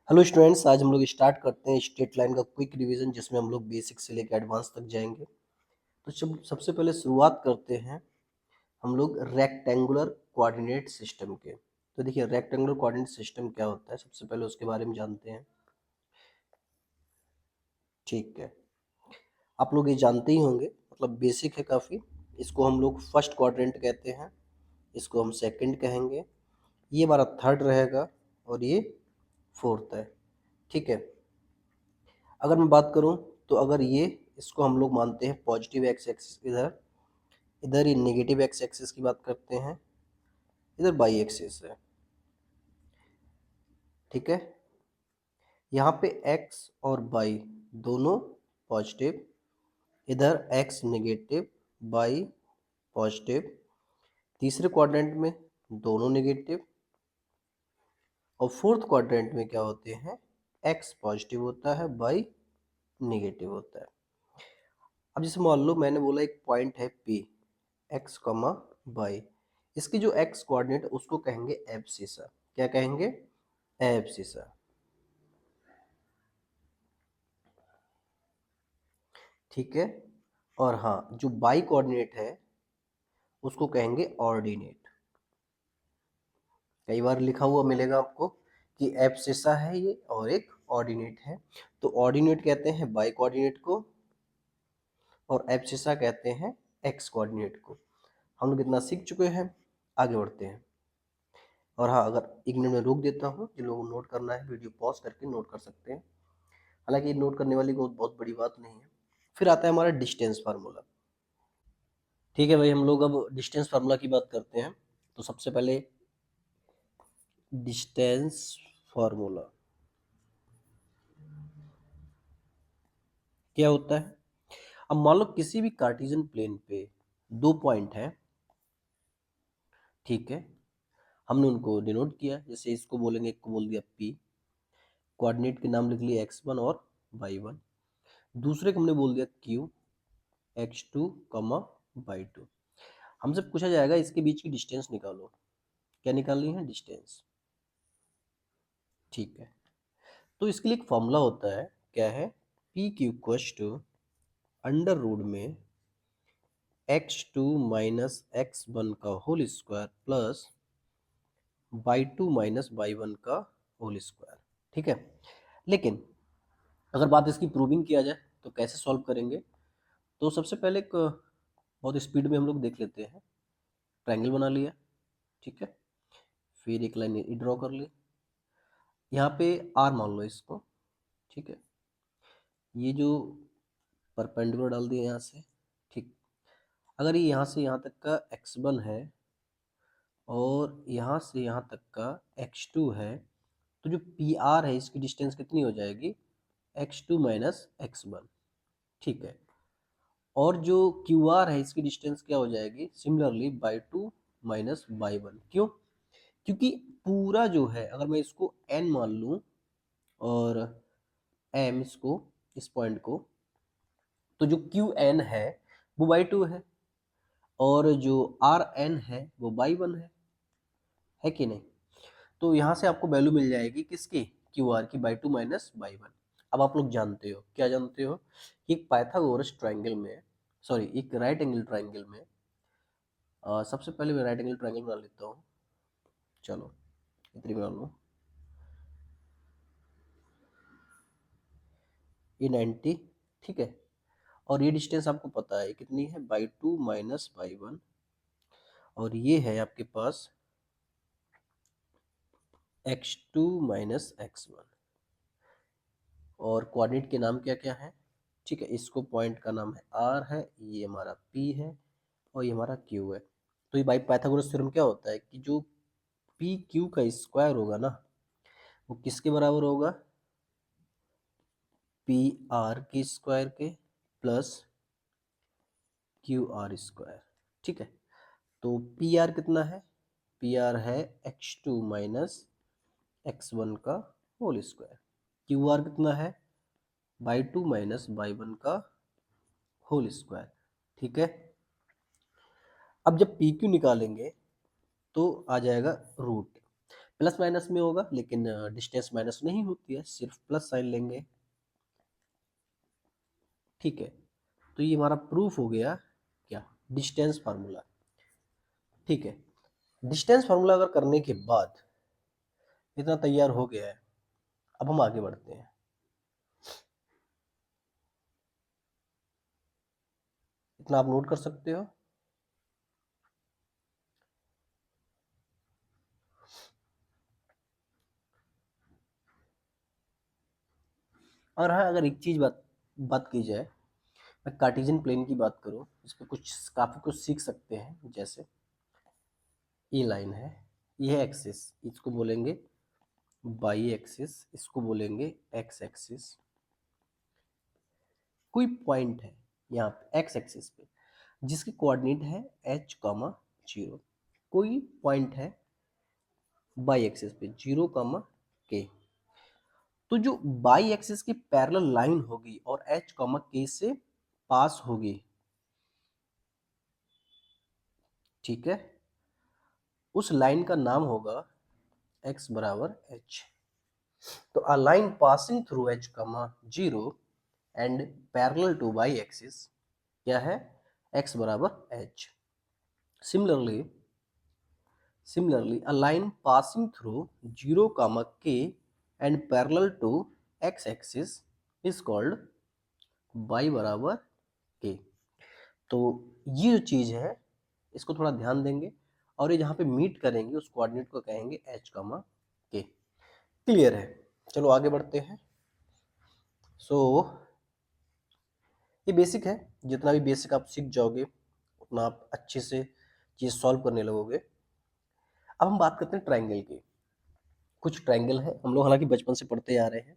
Hello students, आज हम लोग स्टार्ट करते हैं स्ट्रेट लाइन का क्विक रिवीजन जिसमें हम लोग बेसिक से लेकर एडवांस तक जाएंगे। तो सबसे पहले शुरुआत करते हैं हम लोग रेक्टेंगुलर कोऑर्डिनेट सिस्टम के। तो देखिए रेक्टेंगुलर कोऑर्डिनेट सिस्टम क्या होता है, सबसे पहले उसके बारे में जानते हैं। ठीक है, आप लोग ये जानते ही होंगे, मतलब बेसिक है काफ़ी। इसको हम लोग फर्स्ट क्वाड्रेंट कहते हैं, इसको हम सेकंड कहेंगे, ये हमारा थर्ड रहेगा और ये फोर्थ है। ठीक है, अगर मैं बात करूं तो अगर ये इसको हम लोग मानते हैं पॉजिटिव एक्स एक्सिस, इधर इधर ये नेगेटिव एक्स एक्सिस की बात करते हैं, इधर बाई एक्सिस है। ठीक है, यहाँ पे एक्स और बाई दोनों पॉजिटिव, इधर एक्स नेगेटिव बाई पॉजिटिव, तीसरे क्वाड्रेंट में दोनों नेगेटिव, और फोर्थ क्वाड्रेंट में क्या होते हैं, एक्स पॉजिटिव होता है बाई नेगेटिव होता है। अब जैसे मान लो मैंने बोला एक पॉइंट है P, एक्स कॉमा बाई, इसकी जो एक्स कोऑर्डिनेट उसको कहेंगे एब्सिसा। क्या कहेंगे? एब्सिसा। ठीक है, और हाँ, जो बाई कोऑर्डिनेट है उसको कहेंगे ऑर्डिनेट। कई बार लिखा हुआ मिलेगा आपको कि एब्सिसा है ये और एक ऑर्डिनेट है। तो ऑर्डिनेट कहते हैं बाई कोऑर्डिनेट को और एब्सिसा कहते हैं एक्स कोऑर्डिनेट को। हम लोग इतना सीख चुके हैं, आगे बढ़ते हैं। और हाँ, अगर एक मिनट में रोक देता हूँ, जिन लोगों को नोट करना है वीडियो पॉज करके नोट कर सकते हैं, हालांकि ये नोट करने वाली कोई बहुत बड़ी बात नहीं है। फिर आता है हमारा डिस्टेंस फार्मूला। ठीक है भाई, हम लोग अब डिस्टेंस फार्मूला की बात करते हैं। तो सबसे पहले डिस्टेंस फार्मूला क्या होता है। अब मान लो किसी भी कार्टेशियन प्लेन पे दो पॉइंट है, ठीक है, हमने उनको डिनोट किया, जैसे इसको बोलेंगे, एक को बोल दिया P, कोऑर्डिनेट के नाम लिख लिए x1 और y1, दूसरे को हमने बोल दिया Q, x2 कमा y2। हमसे पूछा जाएगा इसके बीच की डिस्टेंस निकालो। क्या निकालनी है? डिस्टेंस। ठीक है, तो इसके लिए एक फॉर्मूला होता है, क्या है? P Q equals to under root में x2 माइनस x1 का whole square plus y2 minus y1 का होल स्क्वायर। ठीक है, लेकिन अगर बात इसकी प्रूविंग किया जाए तो कैसे सॉल्व करेंगे? तो सबसे पहले एक बहुत स्पीड में हम लोग देख लेते हैं। ट्रायंगल बना लिया, ठीक है, फिर एक लाइन ड्रॉ कर ली, यहाँ पे आर मान लो इसको। ठीक है, ये जो परपेंडिकुलर डाल दिया यहाँ से। ठीक, अगर ये यहाँ से यहाँ तक का x1 है और यहाँ से यहाँ तक का x2 है, तो जो पी आर है इसकी डिस्टेंस कितनी हो जाएगी? x2 minus x1। ठीक है, और जो क्यू आर है इसकी डिस्टेंस क्या हो जाएगी? Similarly by two minus by one. क्यों? क्योंकि पूरा जो है, अगर मैं इसको n मान लूँ और m इसको, इस पॉइंट को, तो जो क्यू एन है वो बाई टू है और जो आर एन है वो बाई वन है कि नहीं? तो यहाँ से आपको वैल्यू मिल जाएगी किसकी? क्यू आर की, by two minus by one. अब आप लोग जानते हो, क्या जानते हो? कि एक पाइथागोरस ट्रायंगल में, सॉरी, एक राइट एंगल ट्रायंगल में, सबसे पहले मैं राइट एंगल ट्रायंगल बना लेता हूँ। चलो इतनी बना लो, ये 90। ठीक है, और ये डिस्टेंस आपको पता है कितनी है? By two minus by one, और ये है आपके पास x2 माइनस x1। और कोऑर्डिनेट के नाम क्या क्या है? ठीक है, इसको पॉइंट का नाम है r है, ये हमारा p है और ये हमारा q है। तो ये बाई पाइथागोरस थ्योरम क्या होता है कि जो पी क्यू का स्क्वायर होगा ना, वो किसके बराबर होगा? पी आर के स्क्वायर के प्लस क्यू आर स्क्वायर। ठीक है, तो पी आर कितना है? पी आर है x2 माइनस x1 का होल स्क्वायर। क्यू आर कितना है? By two minus by one का होल स्क्वायर। ठीक है, अब जब पी क्यू निकालेंगे तो आ जाएगा रूट। प्लस माइनस में होगा, लेकिन डिस्टेंस माइनस नहीं होती है, सिर्फ प्लस साइन लेंगे। ठीक है, तो ये हमारा प्रूफ हो गया क्या, डिस्टेंस फार्मूला। ठीक है, डिस्टेंस फार्मूला अगर करने के बाद इतना तैयार हो गया है, अब हम आगे बढ़ते हैं। इतना आप नोट कर सकते हो। और हाँ, अगर एक चीज बात बात की जाए, मैं कार्टेशियन प्लेन की बात करूँ, इस पर काफी कुछ सीख सकते हैं। जैसे ये लाइन है, ये है एक्सिस, इसको बोलेंगे बाई एक्सिस, इसको बोलेंगे एक्स एक्सिस। कोई पॉइंट है यहाँ पे एक्स एक्सिस पे जिसकी कोऑर्डिनेट है h कामा 0, कोई पॉइंट है बाई एक्सिस पे 0 कामा k, तो जो बाई एक्सिस की पैरेलल लाइन होगी और h कामा k से पास होगी, ठीक है, उस लाइन का नाम होगा x बराबर h। तो a line passing through h comma 0 and parallel to y axis क्या है, x बराबर h। Similarly, a line passing through 0 comma k and parallel to x axis is called y बराबर k। तो ये जो चीज है, इसको थोड़ा ध्यान देंगे, और ये जहाँ पे मीट करेंगे उस कोऑर्डिनेट को कहेंगे h कामा k। क्लियर है? चलो आगे बढ़ते हैं। सो ये बेसिक है, जितना भी बेसिक आप सीख जाओगे उतना आप अच्छे से चीज सॉल्व करने लगोगे। अब हम बात करते हैं ट्राइंगल की। कुछ ट्राइंगल है, हम लोग हालांकि बचपन से पढ़ते आ रहे हैं,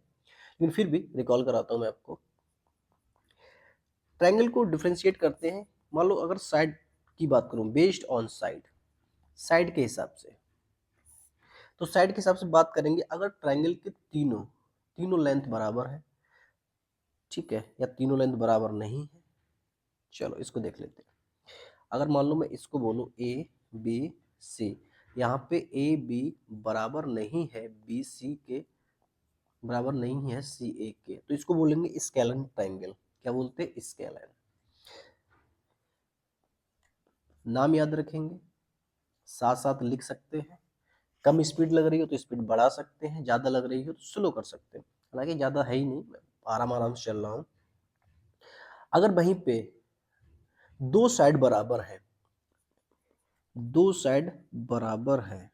लेकिन फिर भी रिकॉल कराता हूँ मैं आपको। ट्रायंगल को डिफरेंशिएट करते हैं। मान लो अगर साइड की बात करूं, बेस्ड ऑन साइड, साइड के हिसाब से, तो साइड के हिसाब से बात करेंगे। अगर ट्रायंगल के तीनों तीनों लेंथ बराबर है, ठीक है, या तीनों लेंथ बराबर नहीं है, चलो इसको देख लेते हैं। अगर मान लो मैं इसको बोलूं ए बी सी, यहाँ पे ए बी बराबर नहीं है बी सी के, बराबर नहीं है सी ए के, तो इसको बोलेंगे स्केलन ट्रायंगल। क्या बोलते हैं? स्केलन। नाम याद रखेंगे, साथ साथ लिख सकते हैं। कम स्पीड लग रही हो तो स्पीड बढ़ा सकते हैं, ज़्यादा लग रही हो तो स्लो कर सकते हैं। हालांकि ज़्यादा है ही नहीं, मैं आराम आराम से चल रहा हूँ। अगर वहीं पे दो साइड बराबर है, दो साइड बराबर है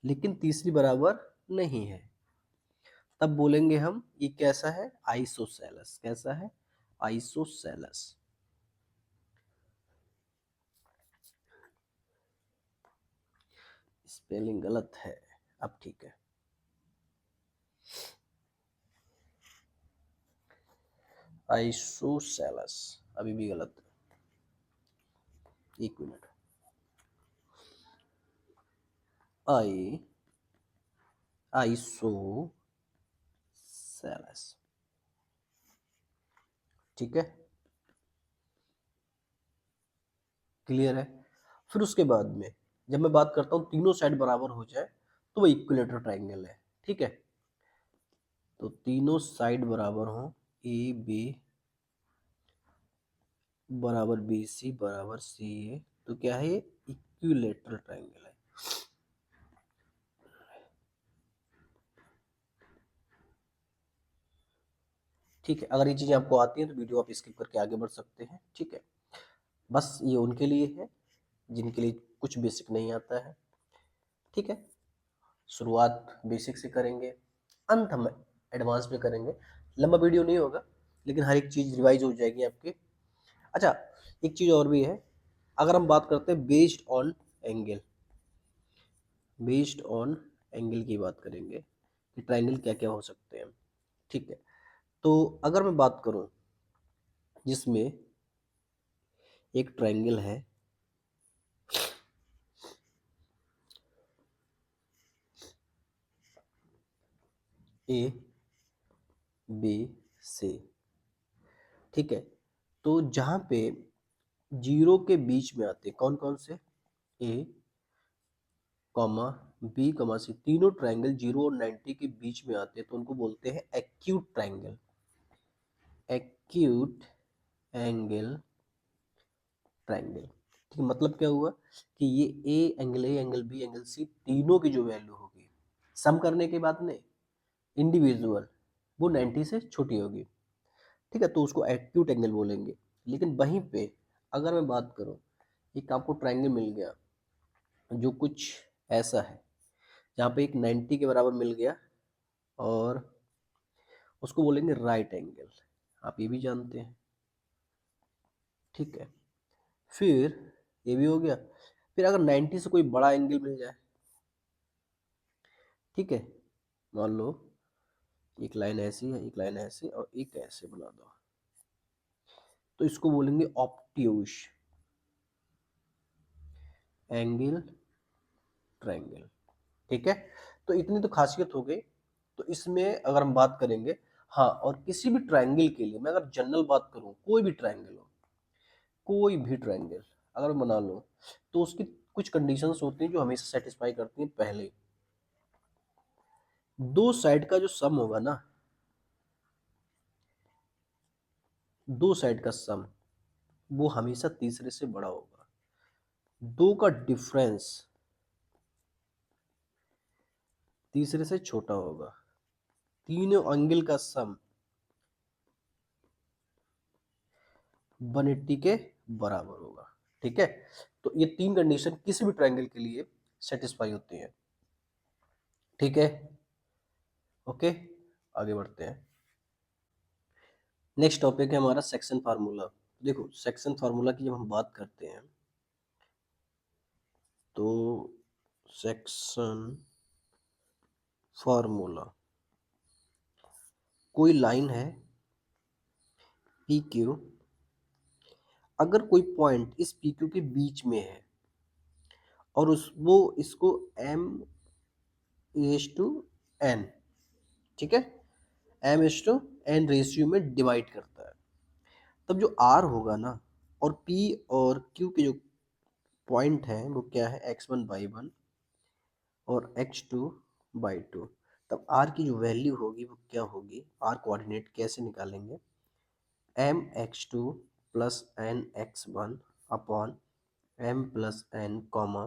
लेकिन तीसरी बराबर नहीं है, तब बोलेंगे हम ये कैसा है, आइसोसेलेस। कैसा है? आइसोसेलेस। स्पेलिंग गलत है, अब ठीक है। आइसोसेलेस अभी भी गलत है, एक मिनट। आइसोसेलेस, ठीक है, क्लियर है। फिर उसके बाद में जब मैं बात करता हूँ तीनों साइड बराबर हो जाए तो वो इक्विलेटरल ट्रायंगल है, ठीक है। तो तीनों साइड बराबर हो, ए बी बराबर बी सी बराबर सी ए, तो क्या है, ये इक्विलेटरल ट्रायंगल है। ठीक है, अगर ये चीजें आपको आती हैं तो वीडियो आप स्किप करके आगे बढ़ सकते हैं, ठीक है। बस ये उनके लिए है जिनके लिए कुछ बेसिक नहीं आता है, ठीक है। शुरुआत बेसिक से करेंगे, अंत हम एडवांस में करेंगे। लंबा वीडियो नहीं होगा, लेकिन हर एक चीज़ रिवाइज हो जाएगी आपकी। अच्छा, एक चीज़ और भी है। अगर हम बात करते हैं based on angle, based on angle की बात करेंगे कि ट्रायंगल क्या क्या हो सकते हैं, ठीक है। तो अगर मैं बात करूं जिसमें एक ट्रायंगल है ए बी सी, ठीक है, तो जहां पे जीरो के बीच में आते कौन कौन से, ए कॉमा बी कमा सी, तीनों ट्राइंगल 0 और 90 के बीच में आते हैं तो उनको बोलते हैं acute triangle. Acute angle triangle, ठीक है। मतलब क्या हुआ कि ये ए, एंगल बी, एंगल सी, तीनों की जो वैल्यू होगी सम करने के बाद में इंडिविजुअल, वो 90 से छोटी होगी, ठीक है। तो उसको एक्यूट एंगल बोलेंगे। लेकिन वहीं पे अगर मैं बात करूं, एक आपको ट्राइंगल मिल गया जो कुछ ऐसा है, जहाँ पे एक 90 के बराबर मिल गया, और उसको बोलेंगे राइट एंगल, आप ये भी जानते हैं, ठीक है। फिर ये भी हो गया। फिर अगर 90 से कोई बड़ा एंगल मिल जाए, ठीक है, मान लो एक लाइन ऐसी है, एक लाइन ऐसी और एक ऐसे बना दो, तो इसको बोलेंगे ऑब्ट्यूज एंगल ट्रायंगल, ठीक है। तो इतनी तो खासियत हो गई। तो इसमें अगर हम बात करेंगे, हाँ, और किसी भी ट्रायंगल के लिए मैं अगर जनरल बात करूं, कोई भी ट्रायंगल हो, कोई भी ट्रायंगल अगर बना लो, तो उसकी कुछ कंडीशंस होती हैं जो हमेशा सेटिस्फाई करती हैं। पहले, दो साइड का जो सम होगा ना, दो साइड का सम वो हमेशा तीसरे से बड़ा होगा। दो का डिफरेंस तीसरे से छोटा होगा। तीनों एंगल का सम 180 के बराबर होगा, ठीक है। तो ये तीन कंडीशन किसी भी ट्रायंगल के लिए सेटिस्फाई होती है, ठीक है। ओके, आगे बढ़ते हैं। नेक्स्ट टॉपिक है हमारा सेक्शन फार्मूला। देखो, सेक्शन फार्मूला की जब हम बात करते हैं तो सेक्शन फार्मूला, कोई लाइन है पी क्यू, अगर कोई पॉइंट इस पी क्यू के बीच में है और उस वो इसको एम एस टू एन, ठीक है, m is to n ratio में डिवाइड करता है, तब जो आर होगा ना, और पी और क्यू के जो पॉइंट है वो क्या है, x1/1 और x2/2, तब आर की जो वैल्यू होगी वो क्या होगी, आर कोऑर्डिनेट कैसे निकालेंगे, m x two plus n x one upon m plus n comma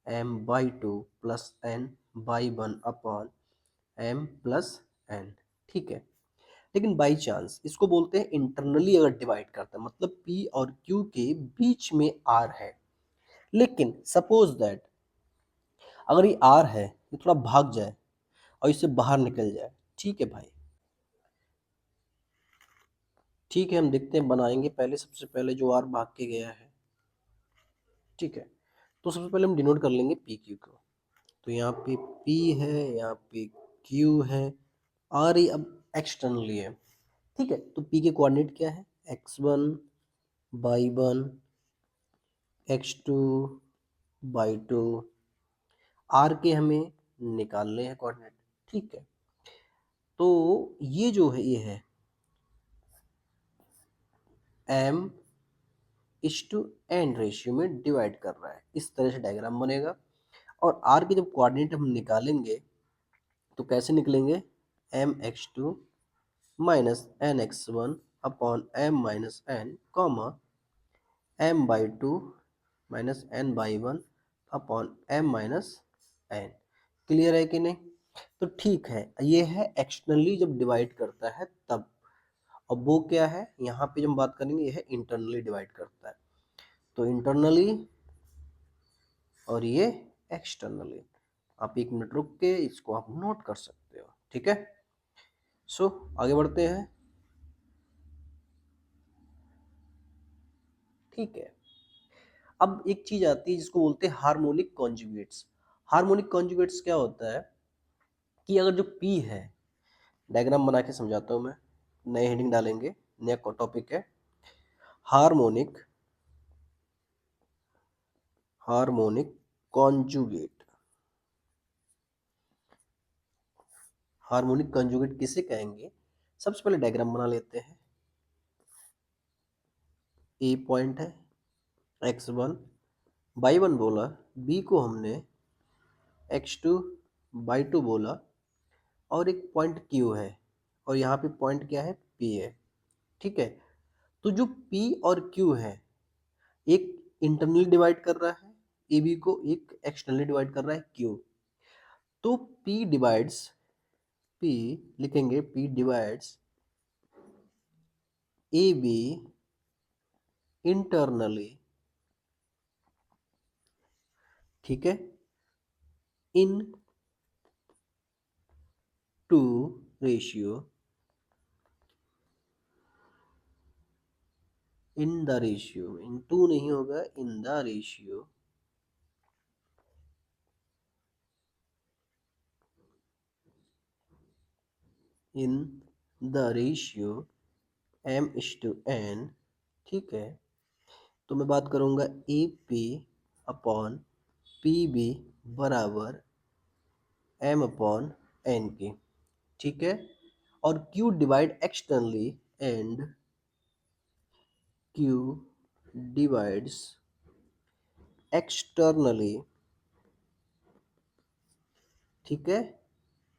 m/2 plus n/1 upon m plus n, ठीक है। लेकिन बाई चांस इसको बोलते हैं इंटरनली अगर डिवाइड करता है, मतलब p और q के बीच में r है, लेकिन सपोज दैट अगर ये r है, ये थोड़ा भाग जाए और इससे बाहर निकल जाए, ठीक है भाई, ठीक है। हम देखते हैं, बनाएंगे पहले, सबसे पहले जो r भाग के गया है, ठीक है। तो सबसे पहले हम डिनोट कर लेंगे पी क्यू को। तो यहाँ पे P है, यहाँ पे Q है, R ये अब एक्सटर्नली है, ठीक है। तो P के कोऑर्डिनेट क्या है, x1/1 x2/2, R के हमें निकालने हैं कोऑर्डिनेट, ठीक है। तो ये जो है, ये है m इस टू n रेशियो में डिवाइड कर रहा है, इस तरह से डायग्राम बनेगा। और R के जब कोऑर्डिनेट हम निकालेंगे तो कैसे निकलेंगे, m x two minus n x one upon m minus n comma m/2 minus n/1 upon m minus n. Clear है कि नहीं? तो ठीक है, ये है एक्सटर्नली जब डिवाइड करता है तब। अब वो क्या है, यहाँ पे जब हम बात करेंगे, ये है इंटरनली डिवाइड करता है। तो इंटरनली और ये एक्सटर्नली। आप एक मिनट रुक के इसको आप नोट कर सकते हो, ठीक है। सो आगे बढ़ते हैं, ठीक है। अब एक चीज आती है जिसको बोलते हैं हार्मोनिक कॉन्जुगेट्स। हार्मोनिक कॉन्जुगेट्स क्या होता है कि अगर जो P है, डायग्राम बना के समझाता हूं मैं, नए हेडिंग डालेंगे, नया टॉपिक है harmonic, harmonic conjugate. Harmonic conjugate किसे कहेंगे, सबसे पहले डायग्राम बना लेते हैं। ए पॉइंट है, x1/1 बोला, B को हमने x2/2 बोला, और एक पॉइंट Q है, और यहाँ पे पॉइंट क्या है, P है। ठीक है, तो जो P और Q है, एक इंटरनली डिवाइड कर रहा है AB को, एक एक्सटर्नली डिवाइड कर रहा है Q। तो P लिखेंगे, P डिवाइड्स AB इंटरनली, ठीक है, in to ratio, in the ratio, in to नहीं होगा, in the ratio, in the ratio m/n। ठीक है, तो मैं बात करूंगा AP अपॉन PB बराबर m/n की। ठीक है, और Q divide externally, and Q divides externally, ठीक है,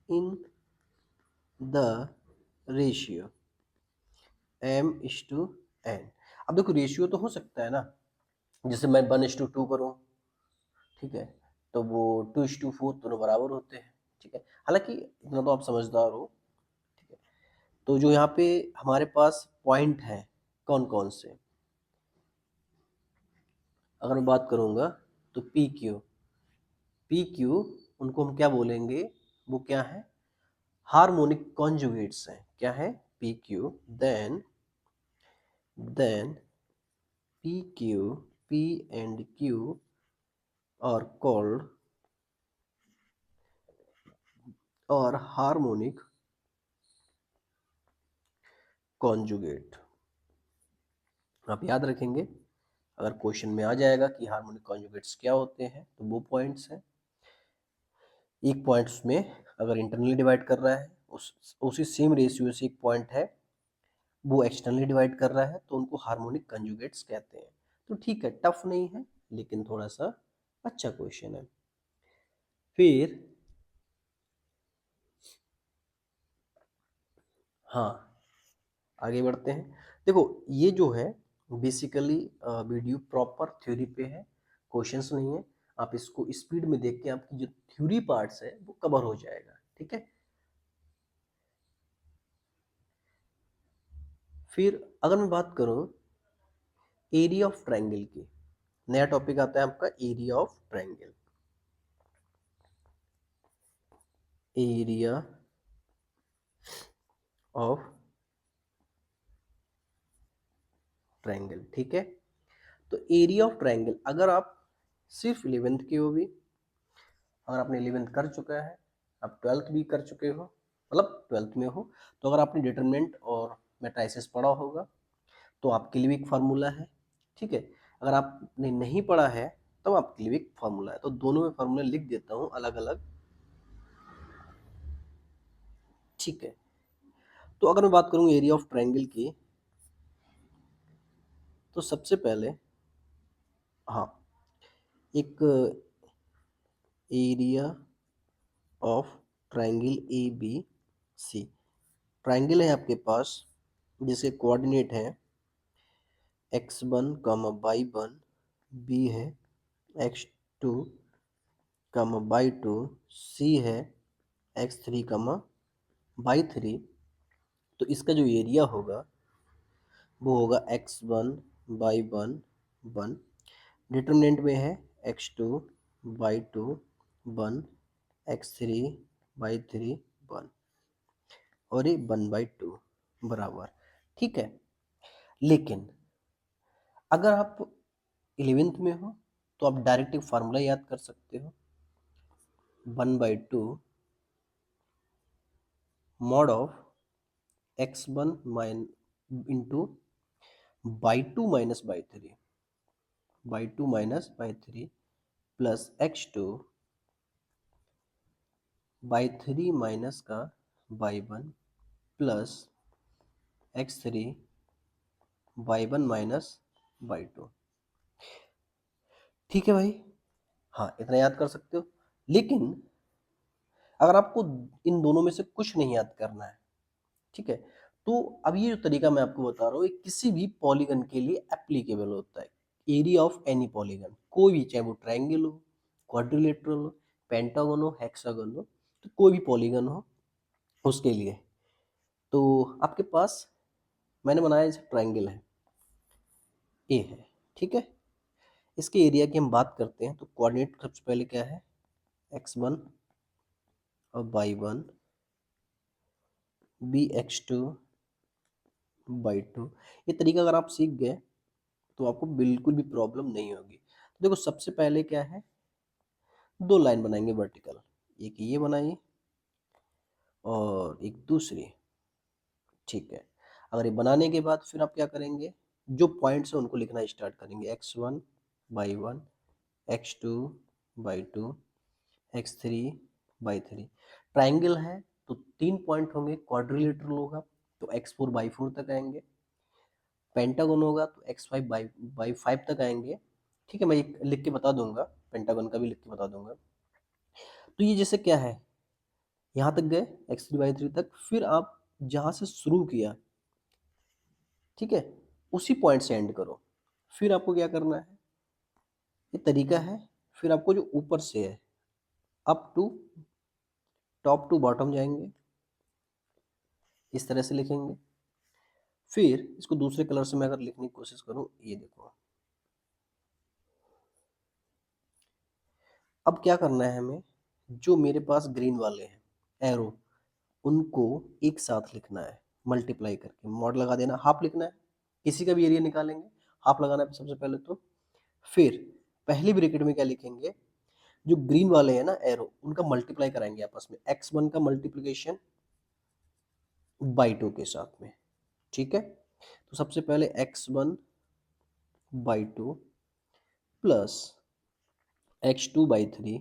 इन द रेशियो m/n। अब देखो, रेशियो तो हो सकता है ना, जैसे मैं 1:2 करूँ, ठीक है, तो वो 2:4 दोनों बराबर होते हैं। ठीक है, हालांकि इतना तो आप समझदार हो। ठीक है, तो जो यहाँ पे हमारे पास पॉइंट है, कौन कौन से, अगर मैं बात करूँगा तो पी क्यू, उनको हम क्या बोलेंगे, वो क्या है, हार्मोनिक कॉन्जुगेट्स हैं। क्या है, P Q. Then P Q, P and Q are called और हार्मोनिक कॉन्जुगेट। आप याद रखेंगे, अगर क्वेश्चन में आ जाएगा कि हार्मोनिक कॉन्जुगेट्स क्या होते हैं, तो वो पॉइंट्स हैं। एक पॉइंट्स में अगर इंटरनली डिवाइड कर रहा है, उसी सेम रेशियो से एक पॉइंट है वो एक्सटर्नली डिवाइड कर रहा है, तो उनको हार्मोनिक कॉन्जुगेट्स कहते हैं। तो ठीक है, टफ नहीं है, लेकिन थोड़ा सा अच्छा क्वेश्चन है। फिर हाँ, आगे बढ़ते हैं। देखो, ये जो है बेसिकली वीडियो प्रॉपर थ्योरी पे है, क्वेश्चंस नहीं है। आप इसको स्पीड में देख के आपकी जो थ्योरी पार्ट्स है वो कवर हो जाएगा। ठीक है, फिर अगर मैं बात करूं एरिया ऑफ ट्रायंगल की, नया टॉपिक आता है आपका area of triangle. Area of triangle, ठीक है। तो एरिया ऑफ ट्रायंगल, अगर आप सिर्फ 11th के हो भी, अगर आपने 11th कर चुका है, आप 12th भी कर चुके हो, मतलब 12th में हो, तो अगर आपने डिटरमिनेंट और मैट्रिसेस पढ़ा होगा, तो आपके लिए भी एक फार्मूला है। ठीक है, अगर आपने नहीं पढ़ा है, तो आपके लिए भी एक फार्मूला है। तो दोनों में फार्मूला लिख देता हूँ अलग अलग। ठीक है, तो अगर मैं बात करूँ एरिया ऑफ ट्रायंगल की, तो सबसे पहले हाँ, एक area of triangle A B C, triangle है आपके पास जिसके कोऑर्डिनेट है x1, y1, बी है x2, y2, सी है x3, y3। तो इसका जो एरिया होगा वो होगा x1, y1, 1, डिटरमिनेंट में है x2, y2, 1, x3, y3, 1, और ये 1/2 बराबर। ठीक है, लेकिन अगर आप 11th में हो, तो आप डायरेक्ट एक फार्मूला याद कर सकते हो, 1/2 mod of x1 mine into y2 plus x2 y3 minus का y1 plus x3 y1 minus y2। ठीक है भाई, हाँ, इतना याद कर सकते हो। लेकिन अगर आपको इन दोनों में से कुछ नहीं याद करना है, ठीक है, तो अब ये जो तरीका मैं आपको बता रहा हूँ, ये किसी भी पॉलीगन के लिए एप्लीकेबल होता है। एरिया ऑफ एनी पॉलीगन, कोई भी, चाहे वो ट्रायंगल हो, क्वाड्रिलेटरल हो, पेंटागन हो, हेक्सागन हो, तो कोई भी पॉलीगन हो उसके लिए। तो आपके पास मैंने बनाया जैसे ट्रायंगल है, ए है, ठीक है। इसके एरिया की हम बात करते हैं तो कोऑर्डिनेट सबसे पहले क्या है, x1 और y1 बी x2/2। ये तरीका अगर आप सीख गए तो आपको बिल्कुल भी प्रॉब्लम नहीं होगी। तो देखो सबसे पहले क्या है, दो लाइन बनाएंगे वर्टिकल, एक ये बनाइए और एक दूसरी, ठीक है। अगर ये बनाने के बाद फिर आप क्या करेंगे, जो पॉइंट्स हैं उनको लिखना स्टार्ट करेंगे, x1/1, x2/2, x3/3। ट्राइंगल है तो 3 पॉइंट होंगे, क्वाड्रिलेटरल होगा तो x4/4 तक आएंगे, पेंटागन होगा तो x5/5 तक आएंगे, ठीक है। मैं एक लिख के बता दूंगा, पेंटागन का भी लिख के बता दूंगा। तो ये जैसे क्या है, यहाँ तक गए x3/3 तक, फिर आप जहाँ से शुरू किया, ठीक है, उसी पॉइंट से एंड करो। फिर आपको क्या करना है, ये तरीका है। फिर आपको जो ऊपर से है, up to, top to bottom जाएंगे, इस तरह से लिखेंगे। फिर इसको दूसरे कलर से मैं अगर लिखने की कोशिश करूं, ये देखो, अब क्या करना है हमें, जो मेरे पास ग्रीन वाले हैं एरो, उनको एक साथ लिखना है, मल्टीप्लाई करके मॉड लगा देना, हाफ लिखना है, किसी का भी एरिया निकालेंगे, हाफ लगाना है सबसे पहले तो। फिर पहली ब्रैकेट में क्या लिखेंगे, जो ग्रीन वाले हैं ना एरो, उनका मल्टीप्लाई कराएंगे आपस में, x1 का मल्टीप्लीकेशन बाई 2 के साथ में, ठीक है। तो सबसे पहले x1/2 plus x2/3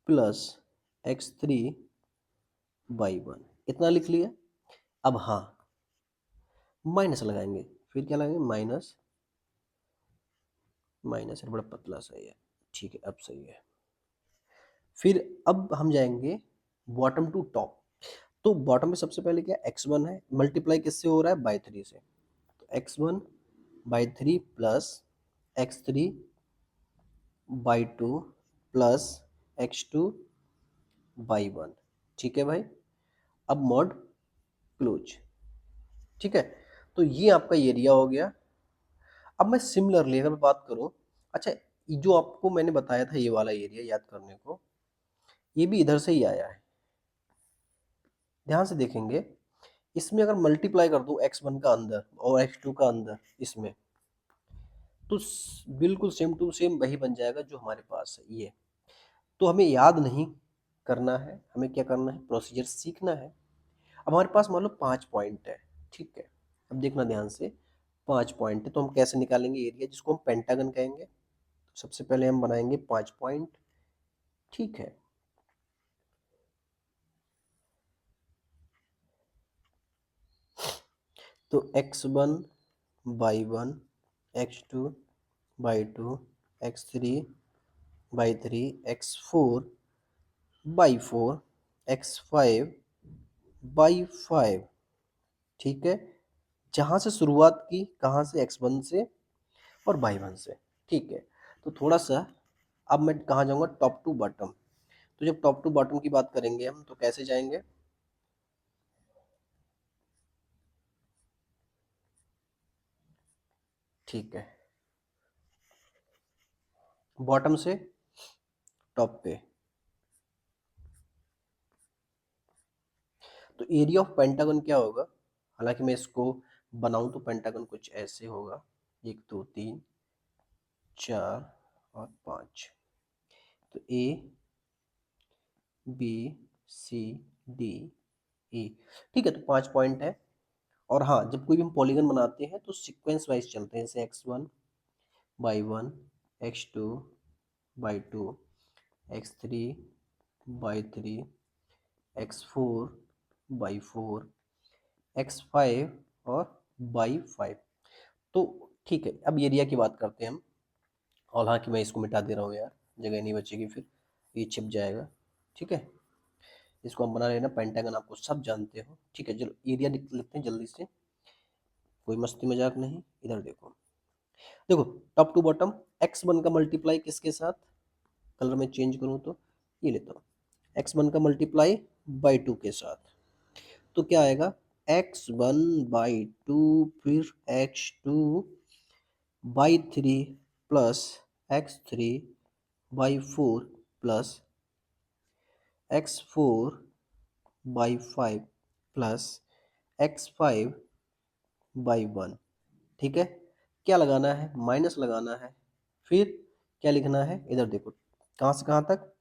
plus x3/1, इतना लिख लिया। अब हाँ, माइनस लगाएंगे, फिर क्या लगाएंगे, माइनस, माइनस बड़ा पतला सा है, ठीक है, अब सही है। फिर अब हम जाएंगे बॉटम टू टॉप। तो बॉटम में सबसे पहले क्या, x1 है, मल्टीप्लाई किससे हो रहा है, बाई 3 से, तो x1/3 plus x3/2 plus x2/1, ठीक है भाई। अब मॉड क्लोज, ठीक है। तो ये आपका एरिया हो गया। अब मैं सिमिलरली अगर बात करूं, अच्छा, ये जो आपको मैंने बताया था ये वाला एरिया याद करने को, ये भी इधर से ही आया है, ध्यान से देखेंगे। इसमें अगर मल्टीप्लाई कर दूं x1 का अंदर और x2 का अंदर इसमें, तो बिल्कुल सेम टू सेम वही बन जाएगा जो हमारे पास है ये। तो हमें याद नहीं करना है, हमें क्या करना है, प्रोसीजर सीखना है। अब हमारे पास मान लो 5 पॉइंट है, ठीक है। अब देखना ध्यान से, 5 पॉइंट है तो हम कैसे निकालेंगे एरिया, जिसको हम पेंटागन कहेंगे। तो सबसे पहले हम बनाएंगे 5 पॉइंट, ठीक है। तो x1/1, x2/2, x3/3, x4/4, x5/5, ठीक है। जहां से शुरुआत की, कहाँ से, x1 से और y1 से, ठीक है। तो थोड़ा सा अब मैं कहाँ जाऊंगा, टॉप टू बॉटम। तो जब टॉप टू बॉटम की बात करेंगे हम, तो कैसे जाएंगे, ठीक है, बॉटम से टॉप पे। तो एरिया ऑफ पेंटागन क्या होगा, हालांकि मैं इसको बनाऊं तो पेंटागन कुछ ऐसे होगा, 1 2 3 4 और 5। तो A B C D E, ठीक है। तो 5 पॉइंट है। और हाँ, जब कोई भी हम पॉलीगन बनाते हैं तो सीक्वेंस वाइज चलते हैं, जैसे x1/1, x2/2, x3/3, x4/4, x5 और y5। तो ठीक है, अब एरिया की बात करते हैं हम, और हालांकि मैं इसको मिटा दे रहा हूँ यार, जगह नहीं बचेगी, फिर ये छिप जाएगा। ठीक है, इसको हम बना लेना, पेंटागन आपको सब जानते हो। ठीक है, चलो एरिया लिख लेते हैं जल्दी से, कोई मस्ती मजाक नहीं। इधर देखो, देखो top to bottom, x one का मल्टीप्लाई किसके साथ, कलर में चेंज करूँ तो ये लेता हूँ, एक्स वन का मल्टीप्लाई बाई टू के साथ, तो क्या आएगा, एक्स वन बाई टू, फिर x two by three plus x three by four plus x four by five plus x five by one. ठीक है, क्या लगाना है, माइनस लगाना है, फिर क्या लिखना है, इधर देखो कहाँ से कहाँ तक,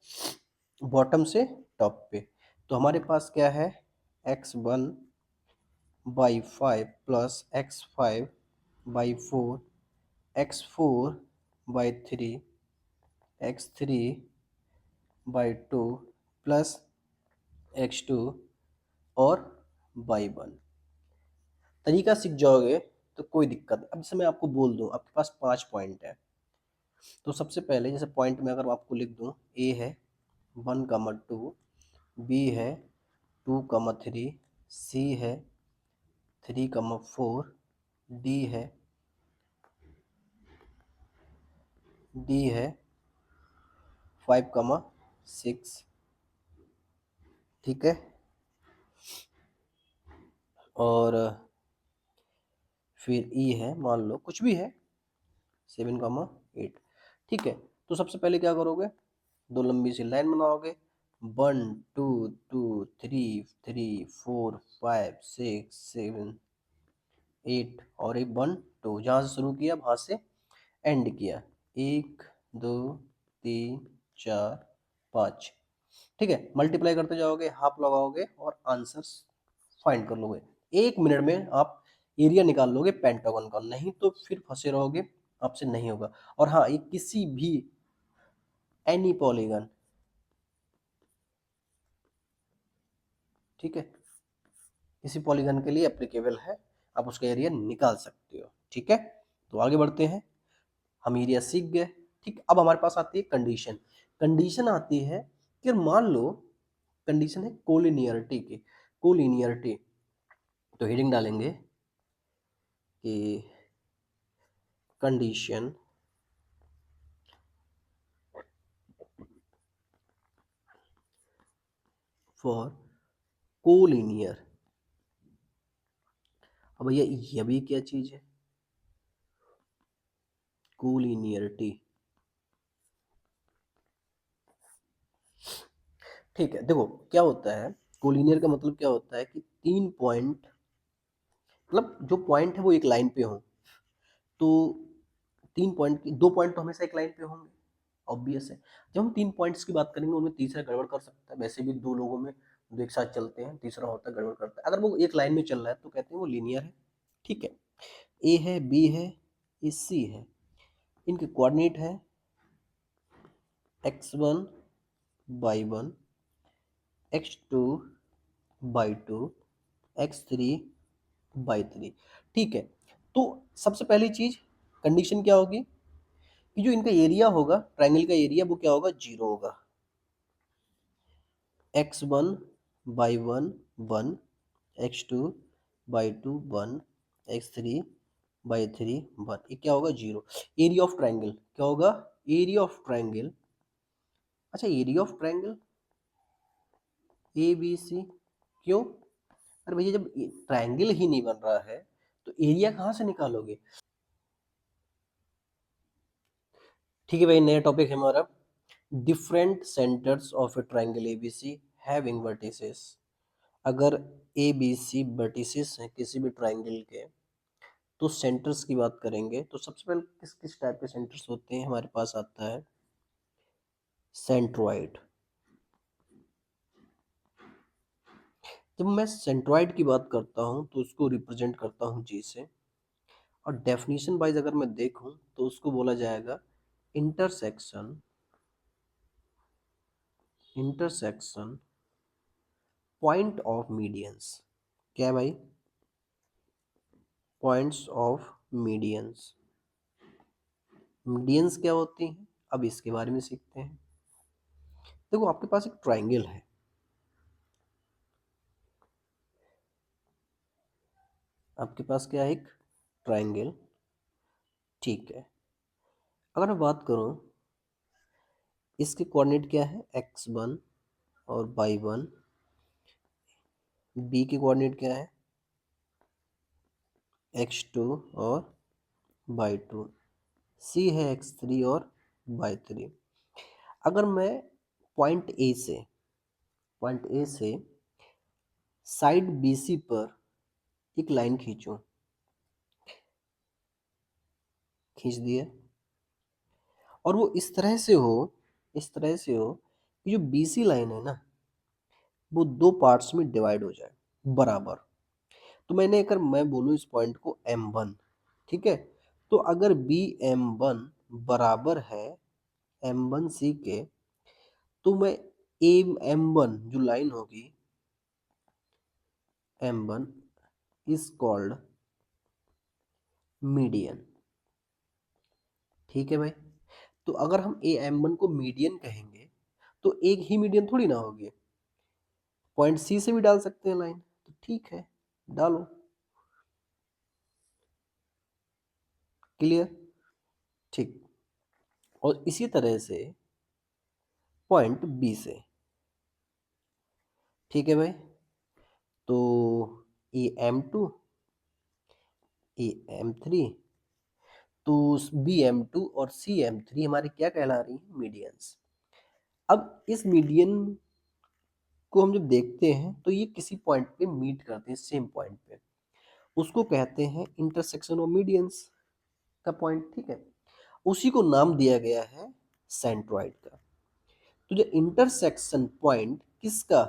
बॉटम से टॉप पे। तो हमारे पास क्या है, x one by five plus x five by four, x four by three, x three by two plus x two और बाई वन। तरीका सीख जाओगे तो कोई दिक्कत नहीं। अब जैसे मैं आपको बोल दूं, आपके पास 5 पॉइंट है, तो सबसे पहले जैसे पॉइंट में अगर आपको लिख दूं, ए है 1, 2, बी है 2, 3, सी है 3, 4, डी है डी है 5, 6। ठीक है, और फिर ई है, मान लो कुछ भी है 7, 8। ठीक है, तो सबसे पहले क्या करोगे, दो लंबी सी लाइन बनाओगे, 1, 2, 3, 4, 5, 6, 7, 8 और एक 1, 2, जहाँ से शुरू किया वहां से एंड किया, 1, 2, 3, 4, 5। ठीक है, मल्टीप्लाई करते जाओगे, हाफ लगाओगे और आंसर फाइंड कर लोगे। 1 मिनट में आप एरिया निकाल लोगे पेंटागन का, नहीं तो फिर फंसे रहोगे, आपसे नहीं होगा। और हाँ, ये किसी भी एनी पॉलीगन, ठीक है, किसी पॉलीगन के लिए एप्लीकेबल है, आप उसका एरिया निकाल सकते हो। ठीक है, तो आगे बढ़ते हैं, हम एरिया सीख गए। ठीक, अब हमारे पास आती है कंडीशन। कंडीशन आती है कि मान लो कंडीशन है कोलिनियरिटी की, कोलिनियरिटी, तो हेडिंग डालेंगे कि कंडीशन फॉर कोलिनियर। अब भैया ये भी क्या चीज है, कोलिनियरिटी। ठीक है, देखो क्या होता है, कोलिनियर का मतलब क्या होता है कि 3 पॉइंट, मतलब जो पॉइंट है वो एक लाइन पे हो, तो 3 पॉइंट, 2 पॉइंट तो हमेशा एक लाइन पे होंगे, ऑब्वियस है। जब हम 3 पॉइंट्स की बात करेंगे, उनमें तीसरा गड़बड़ कर सकता है, वैसे भी दो लोगों में दो एक साथ चलते हैं, तीसरा होता है गड़बड़ करता है। अगर वो एक लाइन में चल रहा है तो कहते हैं वो लीनियर है। ठीक है, ए है, बी है, ये सी है, इनके कोऑर्डिनेट है x1/1, x2/2, x3/3। ठीक है, तो सबसे पहली चीज, कंडीशन क्या होगी कि जो इनका एरिया होगा, ट्राइंगल का एरिया, वो क्या होगा, 0 होगा। x1/1 1, x2/2 1, x3/3 1, ये क्या होगा, 0। एरिया ऑफ ट्राइंगल क्या होगा, एरिया ऑफ ट्राइंगल, अच्छा area of triangle A B C, क्यों, अरे भैया जब ट्राइंगल ही नहीं बन रहा है तो एरिया कहाँ से निकालोगे। ठीक है भाई, नया टॉपिक है हमारा, different centres of a triangle A B C having vertices. अगर ए बी सी वर्टिसेस हैं किसी भी ट्राइंगल के, तो सेंटर्स की बात करेंगे तो सबसे पहले किस किस टाइप के सेंटर्स होते हैं, हमारे पास आता है सेंट्रॉइड। जब मैं सेंट्रॉइड की बात करता हूँ तो उसको रिप्रेजेंट करता हूँ जी से, और डेफिनेशन वाइज अगर मैं देखूं तो उसको बोला जाएगा intersection, intersection point of medians. क्या है भाई, पॉइंट्स ऑफ मीडियंस। मीडियंस क्या होती हैं, अब इसके बारे में सीखते हैं। देखो आपके पास एक ट्राइंगल है, आपके पास क्या है, एक ट्राइंगल, ठीक है। अगर मैं बात करूं, इसके कोऑर्डिनेट क्या है, x1 और y1, बी के कोऑर्डिनेट क्या है, x2 और y2, सी है x3 और y3। अगर मैं पॉइंट ए से साइड BC पर एक लाइन खींचूं, खींच दिया, और वो इस तरह से हो कि जो BC लाइन है ना, वो दो पार्ट्स में डिवाइड हो जाए बराबर। तो मैं बोलूँ इस पॉइंट को M1, ठीक है। तो अगर बी M1 बराबर है M1C के, तो मैं M1 जो लाइन होगी, M1 इज कॉल्ड मीडियन, ठीक है भाई। तो अगर हम M1 को मीडियन कहेंगे तो एक ही मीडियन थोड़ी ना होगी, पॉइंट C से भी डाल सकते हैं लाइन, तो ठीक है, डालो। क्लियर, ठीक। और इसी तरह से पॉइंट B से, ठीक है भाई। तो M2, M3, तो BM2 और CM3 हमारी क्या कहला रही है, मीडियंस। अब इस मीडियन को हम जब देखते हैं तो ये किसी पॉइंट पे मीट करते हैं, सेम पॉइंट पे, उसको कहते हैं इंटरसेक्शन ऑफ मीडियंस का पॉइंट, ठीक है। उसी को नाम दिया गया है सेंट्रॉइड का। तो जो इंटरसेक्शन पॉइंट किसका,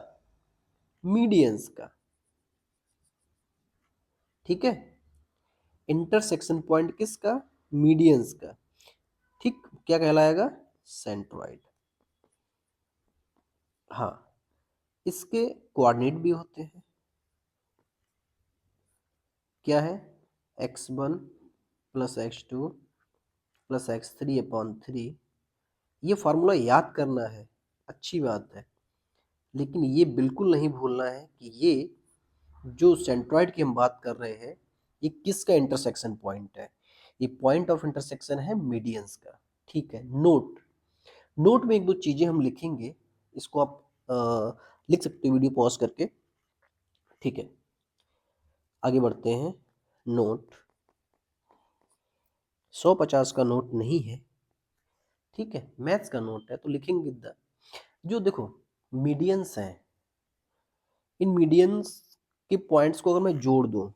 मीडियंस का, ठीक है। इंटरसेक्शन पॉइंट किसका, मीडियंस का, ठीक, क्या कहलाएगा, सेंट्रॉइड। हाँ, इसके कोऑर्डिनेट भी होते हैं, क्या है, x1 plus x2 plus x3/3। ये फार्मूला याद करना है, अच्छी बात है, लेकिन ये बिल्कुल नहीं भूलना है कि ये जो सेंट्रॉइड की हम बात कर रहे हैं, ये किसका इंटरसेक्शन पॉइंट है, ये पॉइंट ऑफ इंटरसेक्शन है मीडियंस का, ठीक है। नोट में एक दो चीजें हम लिखेंगे, इसको आप लिख सकते हो वीडियो पॉज करके, ठीक है। आगे बढ़ते हैं। नोट 150 का नोट नहीं है, ठीक है, मैथ्स का नोट है, तो लिखेंगे जो देखो मीडियंस हैं, इन मीडियंस के पॉइंट्स को अगर मैं जोड़ दूं,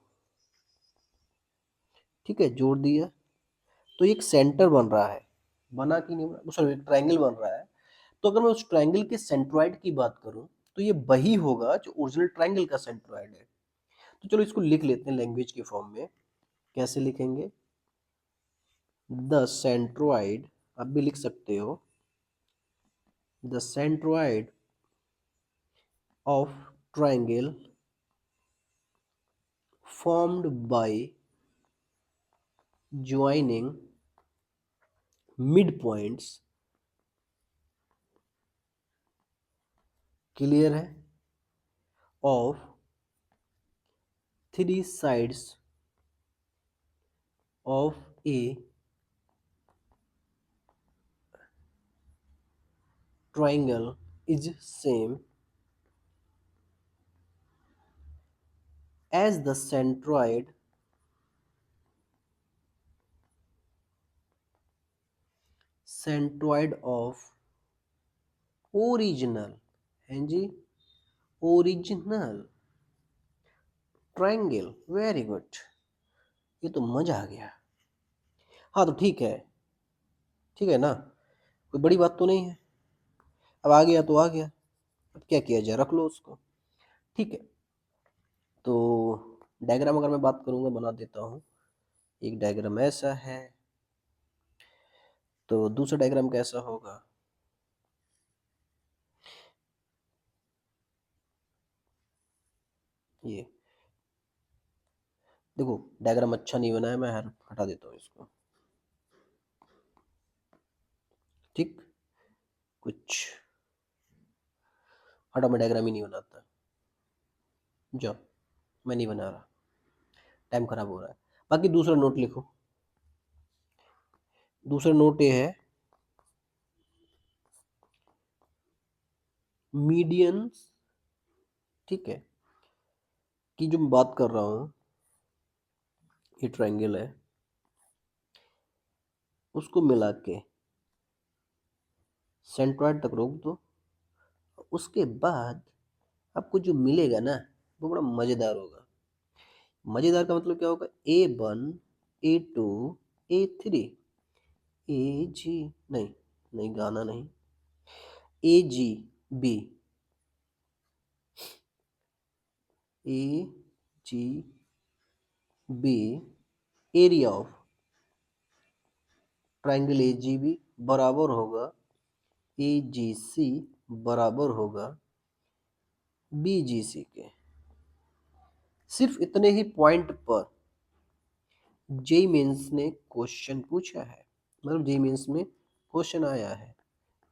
ठीक है, जोड़ दिया, तो एक सेंटर बन रहा है, बना कि नहीं बना, सॉरी, एक ट्रायंगल बन रहा है। तो अगर मैं उस ट्रायंगल के सेंट्रॉइड की बात करूं, तो ये वही होगा जो ओरिजिनल ट्रायंगल का सेंट्रॉइड है। तो चलो इसको लिख लेते हैं लैंग्वेज के फॉर्म में। कैसे लिखेंगे, द सेंट्रॉइड, आप भी लिख सकते हो, the centroid of triangle formed by joining midpoints, clear है, of three sides of a triangle is same as the centroid of original, हैं जी, ओरिजिनल ट्रायंगल, वेरी गुड, ये तो मजा आ गया। हाँ तो ठीक है, ठीक है ना, कोई बड़ी बात तो नहीं है, अब आ गया तो आ गया, अब क्या किया जाए, रख लो उसको, ठीक है। तो डायग्राम अगर मैं बात करूंगा, बना देता हूँ। एक डायग्राम ऐसा है, तो दूसरा डायग्राम कैसा होगा, ये देखो, डायग्राम अच्छा नहीं बना है, मैं हटा देता हूँ इसको। ठीक, कुछ हटा, मैं डायग्राम ही नहीं बनाता, जाओ, मैं नहीं बना रहा, टाइम खराब हो रहा है। बाकी दूसरा नोट लिखो। दूसरा नोट ये है, मीडियंस, ठीक है, की जो मैं बात कर रहा हूँ, ये ट्रायंगल है, उसको मिला के सेंट्रॉइड तक रोक दो। उसके बाद आपको जो मिलेगा ना, वो बड़ा मजेदार होगा। मजेदार का मतलब क्या होगा, A1, A2, A3, AG, नहीं, नहीं गाना नहीं, AGB, AGB, area of triangle AGB बराबर होगा AGC बराबर होगा BGC के। सिर्फ इतने ही पॉइंट पर जेई मेंस ने क्वेश्चन पूछा है, मतलब जेई मेंस में क्वेश्चन आया है,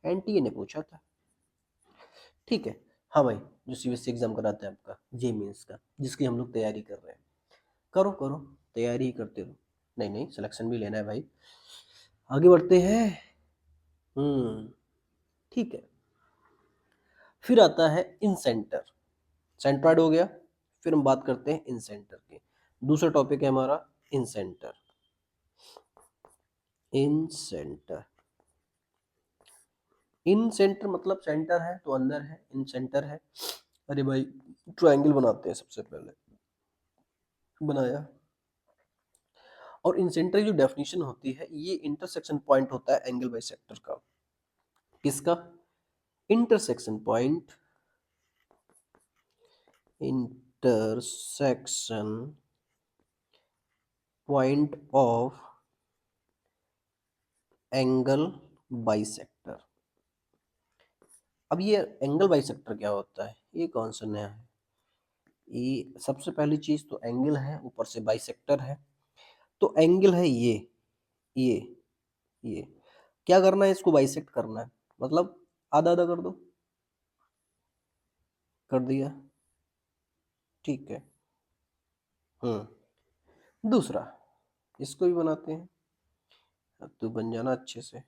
एनटीए ने पूछा था, ठीक है। हाँ भाई, जो सीबीएसई एग्जाम कराता है आपका जेई मेंस का, जिसकी हम लोग तैयारी कर रहे हैं, करो करो, तैयारी ही करते रहो। नहीं नहीं, सिलेक्शन भी लेना है भाई, आगे बढ़ते हैं। ठीक है। फिर आता है इन सेंटर, सेंट्रॉइड हो गया। फिर हम बात करते हैं इन सेंटर की। दूसरा टॉपिक है हमारा इन सेंटर। इन सेंटर, इन सेंटर मतलब सेंटर है तो अंदर है, इन सेंटर है। अरे भाई, ट्रायंगल बनाते हैं, सबसे पहले बनाया। और इन सेंटर की जो डेफिनेशन होती है, ये इंटरसेक्शन पॉइंट होता है एंगल बाइसेक्टर का। किसका? Intersection point, intersection point of angle bisector. अब ये एंगल बाइसेक्टर क्या होता है, ये कौन सा नया है? ये सबसे पहली चीज तो एंगल है, ऊपर से बाइसेक्टर है। तो एंगल है ये ये क्या करना है, इसको बाइसेक्ट करना है, मतलब आधा आधा कर दो, कर दिया, ठीक है। दूसरा, इसको भी बनाते हैं, अब तो बन जाना अच्छे से।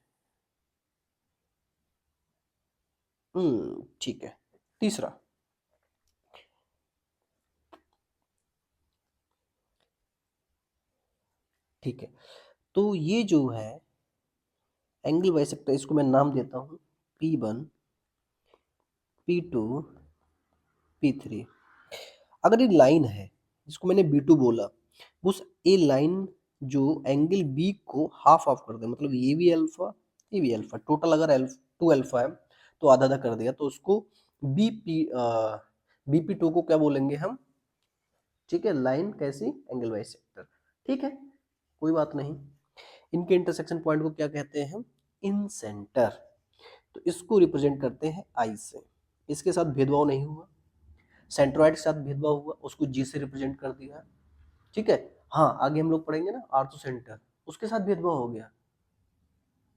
ठीक है। तीसरा, ठीक है, तो ये जो है एंगल बाइसेक्टर, इसको मैं नाम देता हूँ P1, P2, P3। अगर ये लाइन है जिसको मैंने B2 बोला, उस ए लाइन जो एंगल बी को हाफ ऑफ कर दे, मतलब ये भी अल्फा, ये भी अल्फा, टोटल अगर टू अल्फा है तो आधा आधा कर दिया, तो उसको BP2 को क्या बोलेंगे हम? ठीक है, लाइन कैसी? एंगल बाइसेक्टर, ठीक है, कोई बात नहीं। इनके इंटरसेक्शन पॉइंट को क्या कहते हैं हम? इन सेंटर। तो इसको रिप्रेजेंट करते हैं आई से। इसके साथ भेदभाव नहीं हुआ, सेंट्रॉइड के साथ भेदभाव हुआ, उसको जी से रिप्रेजेंट कर दिया, ठीक है। हाँ, आगे हम लोग पढ़ेंगे ना आर्थो सेंटर, उसके साथ भेदभाव हो गया,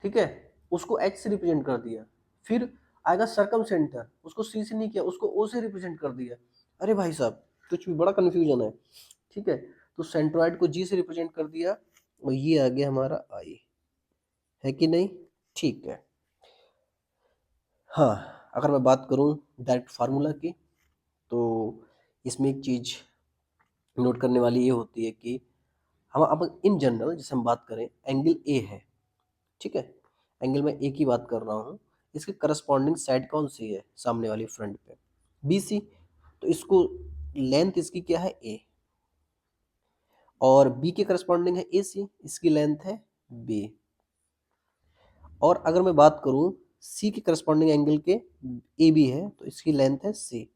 ठीक है, उसको एच से रिप्रेजेंट कर दिया। फिर आएगा सर्कम सेंटर, उसको सी से नहीं किया, उसको ओ से रिप्रेजेंट कर दिया। अरे भाई साहब, कुछ भी बड़ा कंफ्यूजन है, ठीक है। तो सेंट्रॉइड को जी से रिप्रेजेंट कर दिया, और ये आ गया हमारा आई, है कि नहीं? ठीक है। हाँ, अगर मैं बात करूँ डायरेक्ट फार्मूला की, तो इसमें एक चीज़ नोट करने वाली ये होती है कि हम अब इन जनरल जैसे हम बात करें, एंगल ए है, ठीक है, एंगल में ए की बात कर रहा हूँ, इसके करस्पॉन्डिंग साइड कौन सी है सामने वाली फ्रंट पे? BC। तो इसको लेंथ इसकी क्या है? ए। और बी के करस्पॉन्डिंग है AC, इसकी लेंथ है B। और अगर मैं बात करूं सी के करस्पॉन्डिंग एंगल के AB है, तो इसकी लेंथ है C।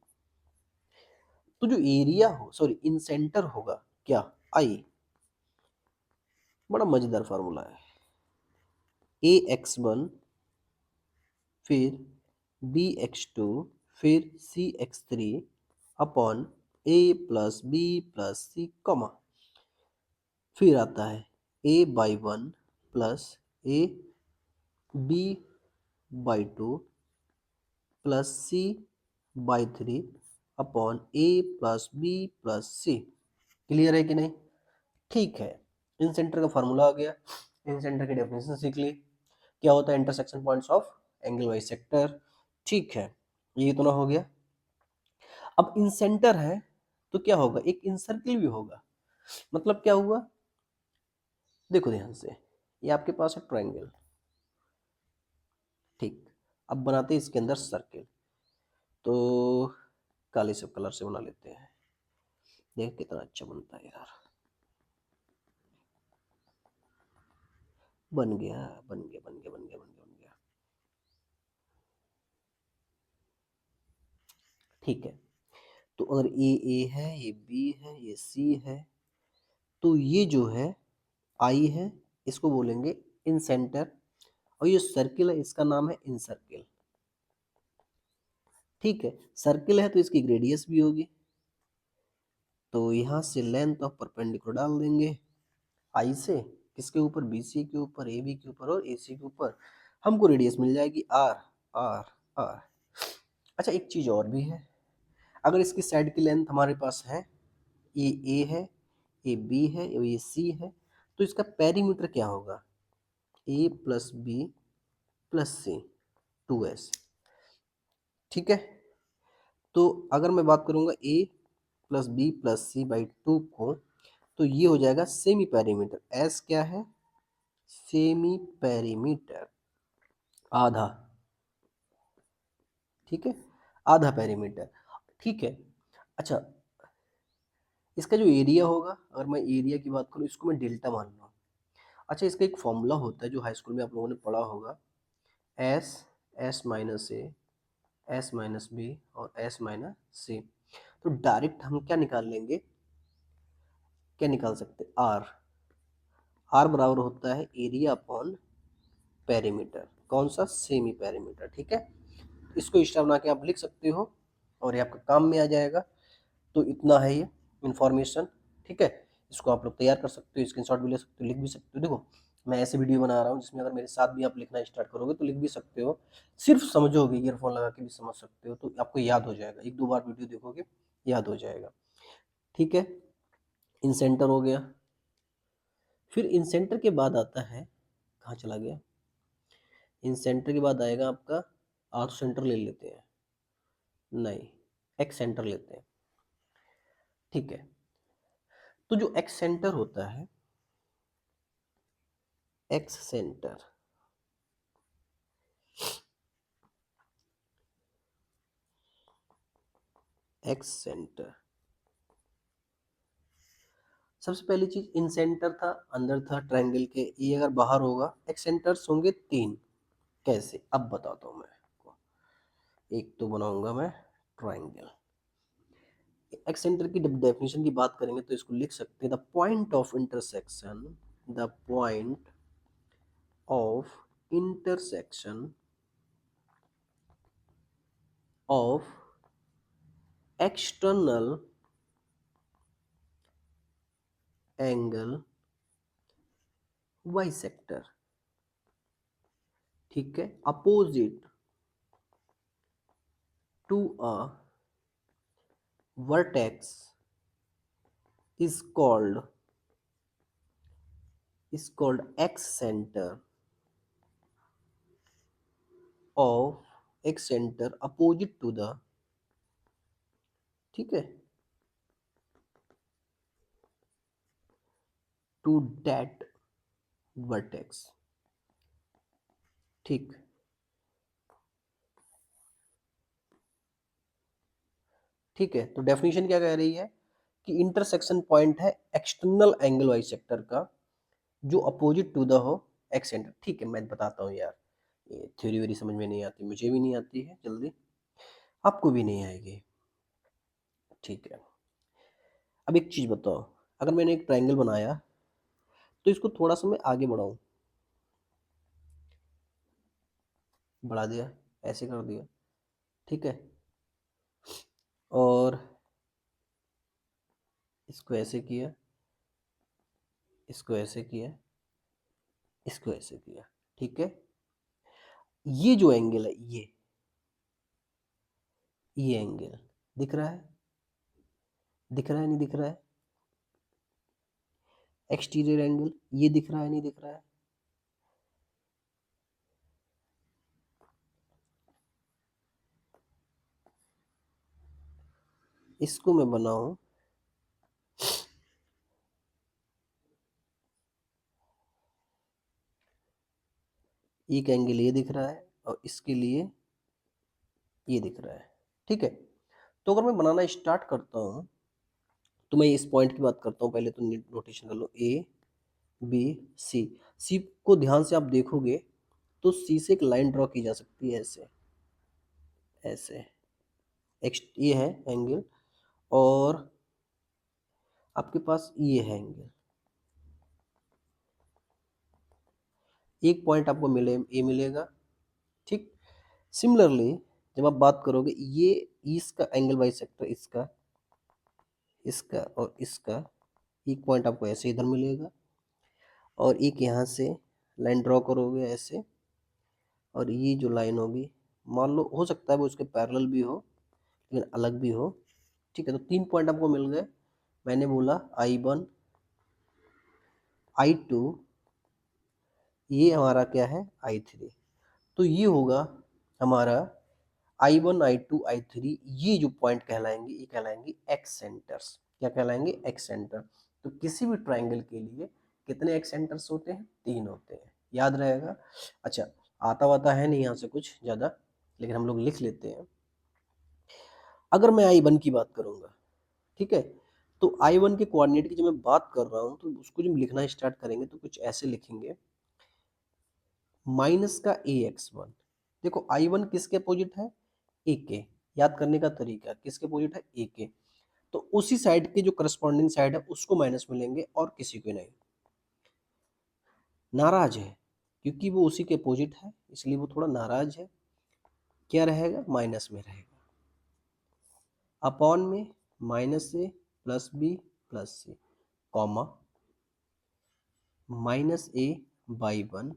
तो जो एरिया हो, सॉरी इन सेंटर होगा क्या? आई। बड़ा मजेदार फार्मूला है, AX1, फिर BX2, फिर CX3 अपॉन A+B+C, कॉमा, फिर आता है A/1 plus AB by 2 plus C by 3 upon A plus B plus C. Clear है कि नहीं? ठीक है, इन सेंटर का फॉर्मूला आ गया, इन सेंटर की डेफिनेशन सीख ली, क्या होता है intersection points of angle wise sector. ठीक है, ये इतना हो गया। अब इन सेंटर है तो क्या होगा, एक इन सर्किल भी होगा। मतलब क्या हुआ, देखो ध्यान से, ये आपके पास है ट्रायंगल, ठीक। अब बनाते हैं इसके अंदर सर्किल, तो काले से कलर से बना लेते हैं, देख कितना अच्छा बनता है यार। बन गया बन गया बन गया बन गया बन गया बन गया। ठीक है, तो अगर ये ए है, ये बी है, ये सी है, तो ये जो है आई है, इसको बोलेंगे इन सेंटर, और ये सर्किल है इसका नाम है इन सर्किल। ठीक है, सर्किल है तो इसकी ग्रेडियस भी होगी, तो यहाँ से लेंथ ऑफ परपेंडिकुलर डाल देंगे आई से, किसके ऊपर, बी सी के ऊपर, ए बी के ऊपर और ए सी के ऊपर, हमको रेडियस मिल जाएगी आर। Are are. अच्छा एक चीज और भी है, अगर इसकी साइड की लेंथ हमारे पास है, ये ए है, ये बी है, ये सी है, तो इसका पेरीमीटर क्या होगा, A plus B plus C, 2s। ठीक है, तो अगर मैं बात करूंगा A plus B plus C by 2 को, तो ये हो जाएगा सेमी पेरीमीटर। एस क्या है, सेमी पेरीमीटर, आधा। ठीक है, आधा पेरीमीटर। ठीक है, अच्छा इसका जो एरिया होगा, अगर मैं एरिया की बात करूँ, इसको मैं डेल्टा मान लूँ। अच्छा इसका एक फॉर्मूला होता है जो हाई स्कूल में आप लोगों ने पढ़ा होगा, एस, एस माइनस ए, एस माइनस बी और एस माइनस सी। तो डायरेक्ट हम क्या निकाल लेंगे, क्या निकाल सकते, आर। आर बराबर होता है एरिया अपॉन पेरीमीटर, कौन सा, सेमी पेरीमीटर। ठीक है, इसको इस तरह बना के आप लिख सकते हो और ये आपका काम में आ जाएगा। तो इतना है ये इन्फॉर्मेशन। ठीक है, इसको आप लोग तैयार कर सकते हो, स्क्रीनशॉट भी ले सकते हो, लिख भी सकते हो। देखो मैं ऐसे वीडियो बना रहा हूँ जिसमें अगर मेरे साथ भी आप लिखना स्टार्ट करोगे तो लिख भी सकते हो, सिर्फ समझोगे, ईयरफोन लगा के भी समझ सकते हो, तो आपको याद हो जाएगा, एक दो बार वीडियो देखोगे याद हो जाएगा। ठीक है, इन सेंटर हो गया। फिर इन सेंटर के बाद आता है, कहाँ चला गया, इन सेंटर के बाद आएगा आपका आर्थ सेंटर ले लेते हैं, नहीं एक्स सेंटर लेते हैं। ठीक है, तो जो एक्स सेंटर होता है, एक्स सेंटर, एक्स सेंटर, सबसे पहली चीज इन सेंटर था, अंदर था ट्रायंगल के, ये अगर बाहर होगा, एक्स सेंटर्स होंगे 3। कैसे, अब बताता हूँ मैं आपको। एक तो बनाऊंगा मैं ट्रायंगल, एक्स सेंटर की डेफिनेशन की बात करेंगे तो इसको लिख सकते हैं, the point of intersection, the point of intersection of external angle bisector. ठीक है, opposite to a vertex is called x center of x center opposite to the, ठीक है, to that vertex। ठीक, ठीक है, तो डेफिनेशन क्या कह रही है कि इंटरसेक्शन पॉइंट है एक्सटर्नल एंगल बाइसेक्टर का जो अपोजिट टू द हो एक्स सेंटर। ठीक है, मैं बताता हूँ यार, ये थ्योरी वेरी समझ में नहीं आती, मुझे भी नहीं आती है जल्दी, आपको भी नहीं आएगी। ठीक है, अब एक चीज बताओ, अगर मैंने एक ट्रायंगल बनाया तो इसको थोड़ा सा मैं आगे बढ़ाऊं, बढ़ा दिया, ऐसे कर दिया, ठीक है, और इसको ऐसे किया, इसको ऐसे किया, इसको ऐसे किया। ठीक है, ये जो एंगल है ये एंगल दिख रहा है, दिख रहा है नहीं दिख रहा है? एक्सटीरियर एंगल ये दिख रहा है नहीं दिख रहा है? इसको मैं बनाऊं, एक एंगल ये दिख रहा है और इसके लिए ये दिख रहा है, ठीक है। तो अगर मैं बनाना स्टार्ट करता हूं तो मैं इस पॉइंट की बात करता हूं, पहले तो नोटेशन कर लो, ए बी सी। सी को ध्यान से आप देखोगे तो सी से एक लाइन ड्रॉ की जा सकती है, ऐसे ऐसे। एक्स ये है एंगल, और आपके पास ये है एंगल, एक पॉइंट आपको मिले ए मिलेगा, ठीक। सिमिलरली जब आप बात करोगे ये इसका एंगल बाइसेक्टर, इसका इसका और इसका, एक पॉइंट आपको ऐसे इधर मिलेगा, और एक यहाँ से लाइन ड्रॉ करोगे ऐसे, और ये जो लाइन होगी मान लो हो सकता है वो उसके पैरेलल भी हो लेकिन अलग भी हो, ठीक है। तो 3 पॉइंट आपको मिल गए। मैंने बोला I1 I2, ये हमारा क्या है I3। तो ये होगा हमारा I1 I2 I3, ये जो पॉइंट कहलाएंगे ये कहलाएंगे एक्स सेंटर्स। क्या कहलाएंगे? Excentre. तो किसी भी ट्राइंगल के लिए कितने एक्स सेंटर्स होते हैं? 3 होते हैं, याद रहेगा। अच्छा, आता वाता है नहीं यहाँ से कुछ ज़्यादा, लेकिन हम लोग लिख लेते हैं। अगर मैं I1 की बात करूँगा, ठीक है, तो I1 के कोऑर्डिनेट की जब मैं बात कर रहा हूँ तो उसको जब लिखना स्टार्ट करेंगे तो कुछ ऐसे लिखेंगे, माइनस का AX1। देखो I1 किसके अपोजिट है? ए के। याद करने का तरीका किसके अपोजिट है? ए के। तो उसी साइड के जो करस्पॉन्डिंग साइड है उसको माइनस में लेंगे और किसी को नहीं। नाराज है क्योंकि वो उसी के अपोजिट है, इसलिए वो थोड़ा नाराज है। क्या रहेगा? माइनस में रहेगा। अपॉन में minus A plus B plus C, comma minus A by 1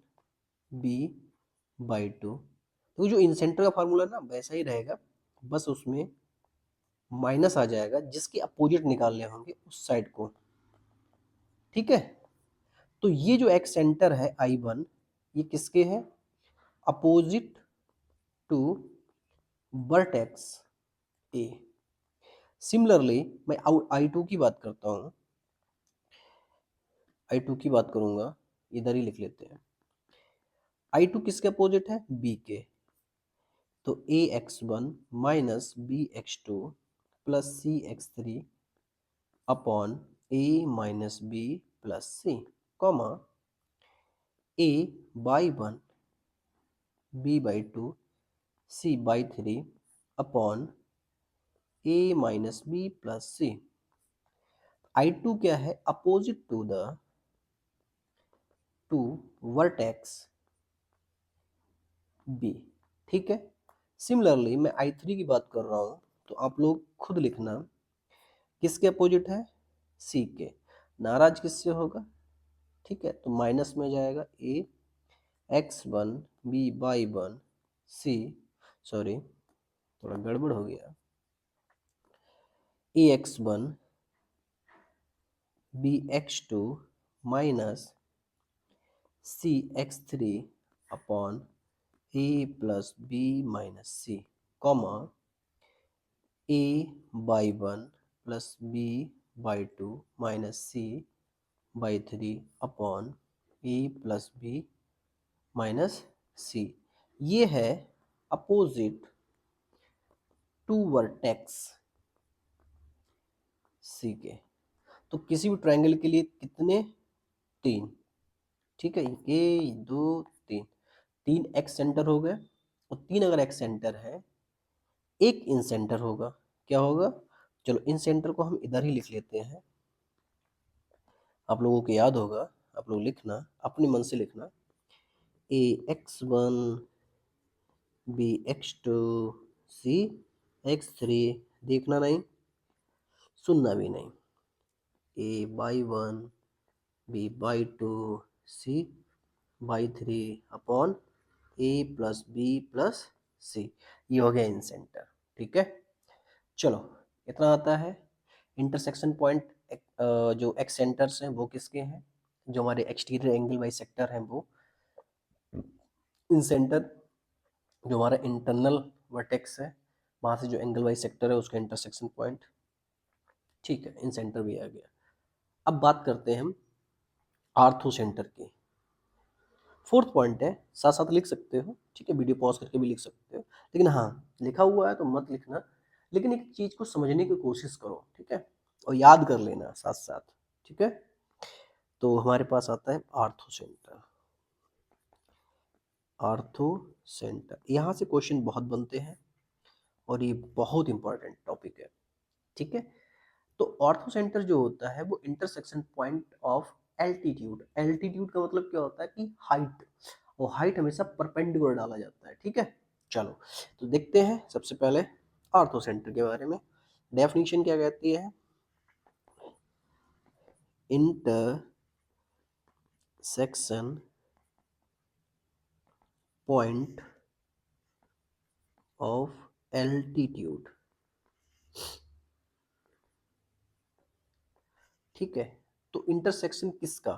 B by 2। तो जो इंसेंटर का फार्मूला ना वैसा ही रहेगा, बस उसमें माइनस आ जाएगा जिसके अपोजिट निकालने होंगे उस साइड को, ठीक है। तो ये जो एक्स सेंटर है I1, ये किसके है? Opposite to vertex A. Similarly मैं I2 की बात करता हूँ, I2 की बात करूंगा, इधर ही लिख लेते हैं। I2 किसके अपोजिट है? बी के। तो AX1 minus BX2 plus CX3 upon A minus B plus C, comma A by 1 B by 2 C by 3 upon A minus B plus C. I2 क्या है? Opposite to the to vertex B, ठीक है। Similarly मैं I3 की बात कर रहा हूं तो आप लोग खुद लिखना किसके अपोजिट है? C के। नाराज किससे होगा? ठीक है, तो माइनस में जाएगा A X1 B by 1 C, sorry थोड़ा गड़बड़ हो गया, AX1 BX2 minus CX3 upon A plus B minus C, comma A by 1 plus B by 2 minus C by 3 upon A plus B minus C. ये है opposite to vertex सी के। तो किसी भी ट्रायंगल के लिए कितने? 3, ठीक है। ये 2 3, 3 एक्स सेंटर हो गए, और 3 अगर एक्स सेंटर है एक इन सेंटर होगा। क्या होगा? चलो इन सेंटर को हम इधर ही लिख लेते हैं, आप लोगों को याद होगा, आप लोग लिखना अपने मन से लिखना, AX1 BX2 CX3, देखना नहीं सुनना भी नहीं, A by 1 B by 2 C by 3 upon A plus B plus C, ये हो गया इन सेंटर। ठीक है, चलो इतना आता है। इंटरसेक्शन पॉइंट जो एक्स सेंटर्स हैं वो किसके हैं, जो हमारे एक्सटीरियर एंगल बाई सेक्टर हैं वो इन सेंटर, जो हमारा इंटरनल वर्टेक्स है वहाँ से जो एंगल वाइज सेक्टर है उसका इंटरसेक्शन पॉइंट। ठीक है, इन सेंटर भी आ गया। अब बात करते हैं हम आर्थो सेंटर की। फोर्थ पॉइंट है, साथ साथ लिख सकते हो, ठीक है, वीडियो पॉज करके भी लिख सकते हो, लेकिन हाँ लिखा हुआ है तो मत लिखना, लेकिन एक चीज़ को समझने की कोशिश करो, ठीक है, और याद कर लेना साथ साथ। ठीक है, तो हमारे पास आता है आर्थो सेंटर। आर्थो सेंटर, यहाँ से क्वेश्चन बहुत बनते हैं और ये बहुत इंपॉर्टेंट टॉपिक है। ठीक है, तो ऑर्थो सेंटर जो होता है वो intersection point of altitude. Altitude का मतलब क्या होता है कि हाइट, और हाइट हमेशा परपेंडिकुलर डाला जाता है। ठीक है, चलो तो देखते हैं सबसे पहले ऑर्थो सेंटर के बारे में। डेफिनेशन क्या कहती है, इंटरसेक्शन पॉइंट ऑफ एल्टीट्यूड। ठीक है, तो इंटरसेक्शन किसका,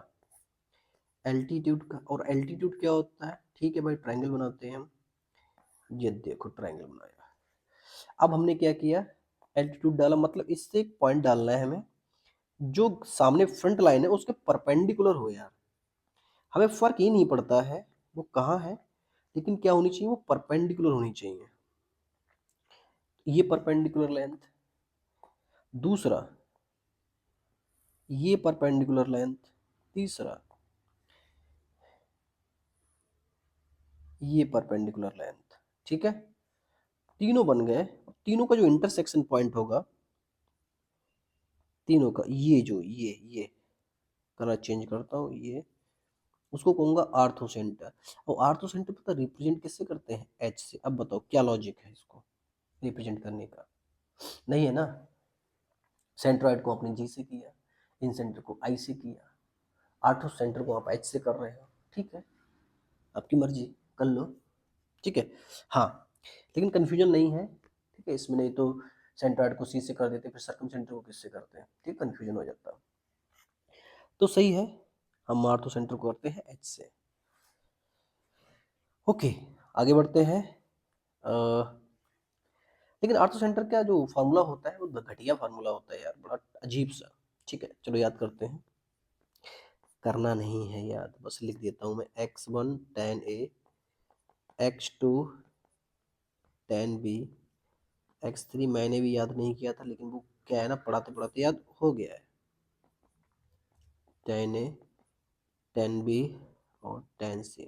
एल्टीट्यूड का। और एल्टीट्यूड क्या होता है, ठीक है भाई, ट्रायंगल बनाते हैं हम, ये देखो ट्रायंगल बनाया। अब हमने क्या किया, एल्टीट्यूड डाला, मतलब इससे एक पॉइंट डालना है हमें जो सामने फ्रंट लाइन है उसके परपेंडिकुलर हो यार। हमें फर्क ही नहीं पड़ता है वो कहाँ है, लेकिन क्या होनी चाहिए, वो परपेंडिकुलर होनी चाहिए। ये परपेंडिकुलर लेंथ, दूसरा ये परपेंडिकुलर लेंथ, तीसरा ये परपेंडिकुलर लेंथ। ठीक है, तीनों बन गए। तीनों का जो इंटरसेक्शन पॉइंट होगा, तीनों का ये कलर चेंज करता हूँ, ये उसको कहूंगा आर्थो सेंटर। और आर्थो सेंटर पता रिप्रेजेंट किससे करते हैं, एच से। अब बताओ क्या लॉजिक है इसको रिप्रेजेंट करने का, नहीं है ना। सेंट्रॉइड को आपने जी से किया, इन सेंटर को आई से किया, आर्थो सेंटर को आप एच से कर रहे हो। ठीक है, आपकी मर्जी, कर लो। ठीक है, हाँ, लेकिन कन्फ्यूजन नहीं है। ठीक है, इसमें नहीं तो सेंट्रॉइड को सी से कर देते, फिर सर्कम सेंटर को किससे करते हैं, ठीक, कन्फ्यूजन हो जाता। तो सही है, हम आर्थो सेंटर को करते हैं एच से। ओके, आगे बढ़ते हैं। लेकिन आर्थो सेंटर का जो फार्मूला होता है वो घटिया फार्मूला होता है यार, बड़ा अजीब सा। ठीक है, चलो याद करते हैं, करना नहीं है याद, बस लिख देता हूँ मैं, x1 tan a, x2 tan b, x3 मैंने भी याद नहीं किया था, लेकिन वो क्या है ना, पढ़ाते पढ़ाते याद हो गया है। tan a, tan b और tan c।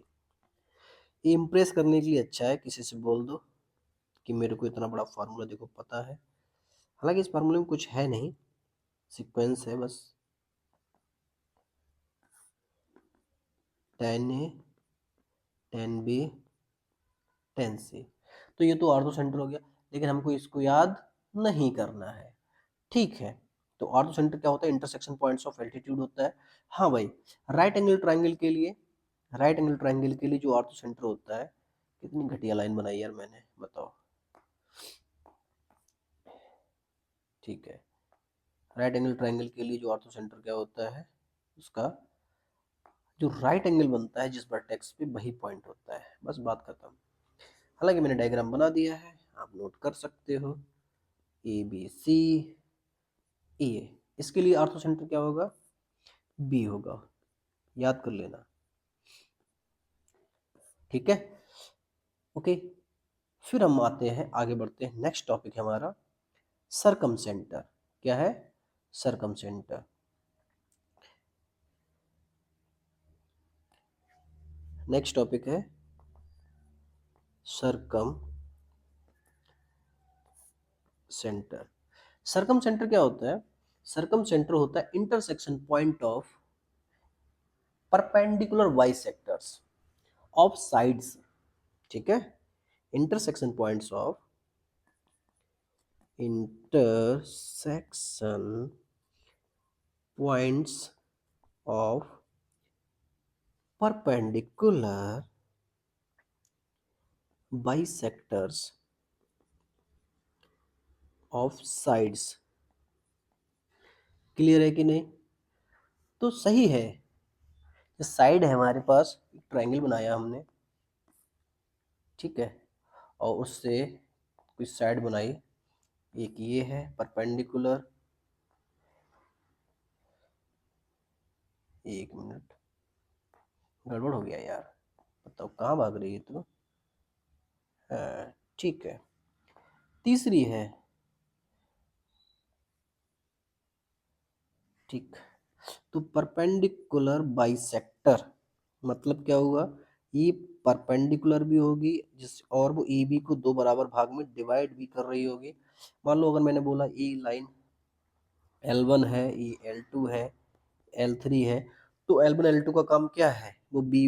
ये इम्प्रेस करने के लिए अच्छा है, किसी से बोल दो कि मेरे को इतना बड़ा फार्मूला देखो पता है। हालांकि इस फार्मूले में कुछ है नहीं, सीक्वेंस है बस। tan a, tan b, tan c, तो ये तो ऑर्थो सेंटर हो गया, लेकिन हमको इसको याद नहीं करना है। ठीक है, तो ऑर्थो सेंटर क्या होता है, इंटरसेक्शन पॉइंट्स ऑफ एल्टीट्यूड होता है। हाँ भाई, राइट एंगल ट्रायंगल के लिए, राइट एंगल ट्रायंगल के लिए जो ऑर्थो सेंटर होता है, कितनी घटिया लाइन बनाई यार मैंने, बताओ। ठीक है, राइट एंगल ट्रायंगल के लिए जो ऑर्थो सेंटर क्या होता है, उसका जो राइट एंगल बनता है जिस वर्टेक्स पे, वही पॉइंट होता है, बस बात खत्म। हालांकि मैंने डायग्राम बना दिया है, आप नोट कर सकते हो, ए बी सी ए, इसके लिए ऑर्थो सेंटर क्या होगा, बी होगा, याद कर लेना। ठीक है, ओके, फिर हम आते हैं, आगे बढ़ते हैं, नेक्स्ट टॉपिक है हमारा सरकम सेंटर। क्या है, सरकम सेंटर। नेक्स्ट टॉपिक है सरकम सेंटर। सरकम सेंटर क्या होता है, सरकम सेंटर होता है intersection point of perpendicular bisectors of sides. ठीक है, intersection points of, intersection points of perpendicular bisectors of sides. Clear है कि नहीं? तो सही है, साइड है हमारे पास, ट्रायंगल बनाया हमने, ठीक है, और उससे कुछ साइड बनाई, एक ये है परपेंडिकुलर, एक मिनट, गड़बड़ हो गया यार, बताओ कहाँ भाग रही है तू? हाँ ठीक है। तीसरी है, ठीक, तो परपेंडिकुलर बाइसेक्टर मतलब क्या हुआ, ये परपेंडिकुलर भी होगी जिस, और वो ए बी को दो बराबर भाग में डिवाइड भी कर रही होगी। मान लो अगर मैंने बोला ए लाइन L1 है, ये L2 है, L3 है, तो L1 L2 का काम क्या है, वो B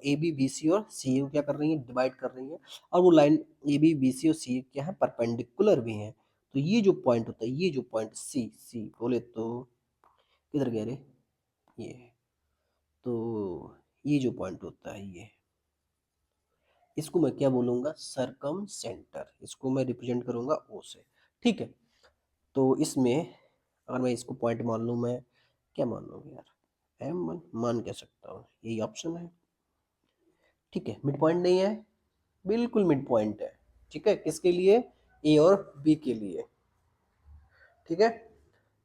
A B B C और सी को क्या कर रही है, डिवाइड कर रही है, और वो line A B B C और सी क्या है, परपेंडिकुलर भी है। तो ये जो पॉइंट होता है, ये जो पॉइंट सी सी बोले तो किधर गया रे, ये, तो ये जो पॉइंट होता है ये, इसको मैं क्या बोलूंगा, सरकम सेंटर, इसको मैं रिप्रेजेंट करूंगा ओ से, ठीक है। तो इसमें अगर मैं इसको पॉइंट मान लूँ, मैं क्या मान लूँगा यार, M1 मान क्या सकता हूँ, यही ऑप्शन है, ठीक है। मिड पॉइंट नहीं है, बिल्कुल मिड पॉइंट है, ठीक है, किसके लिए, ए और बी के लिए, ठीक है।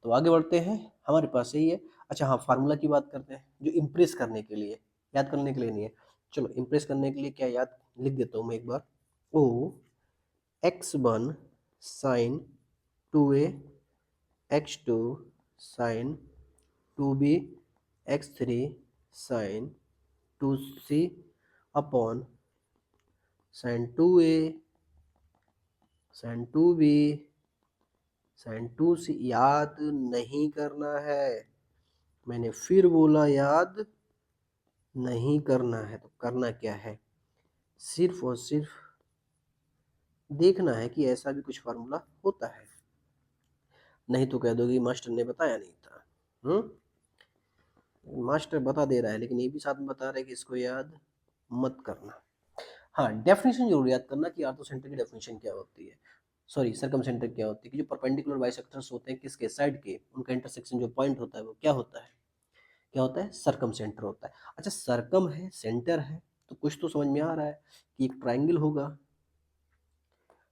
तो आगे बढ़ते हैं, हमारे पास यही है। अच्छा हाँ, फार्मूला की बात करते हैं, जो इम्प्रेस करने के लिए, याद करने के लिए नहीं है, चलो इम्प्रेस करने के लिए क्या याद, लिख देता हूँ मैं एक बार, ओ x1 sine 2a, x2 sine 2b, x3 sine 2c upon sine 2a sine 2b sine 2c। याद नहीं करना है, मैंने फिर बोला याद नहीं करना है, तो करना क्या है, सिर्फ और सिर्फ देखना है कि ऐसा भी कुछ फार्मूला होता है, नहीं तो कह दोगे मास्टर ने बताया नहीं था। मास्टर बता दे रहा है लेकिन ये भी साथ में बता रहा है कि इसको याद मत करना। हाँ, डेफिनेशन जरूर याद करना कि आर्थोसेंटर की डेफिनेशन क्या होती है, सॉरी सर्कम सेंटर क्या होती है, कि जो परपेंडिकुलर बाइसेक्टर्स होते हैं किसके साइड के, उनका इंटरसेक्शन जो पॉइंट होता है वो क्या होता है, क्या होता है, सर्कम सेंटर होता है। अच्छा सर्कम है, सेंटर है, तो कुछ तो समझ में आ रहा है कि एक ट्राइंगल होगा,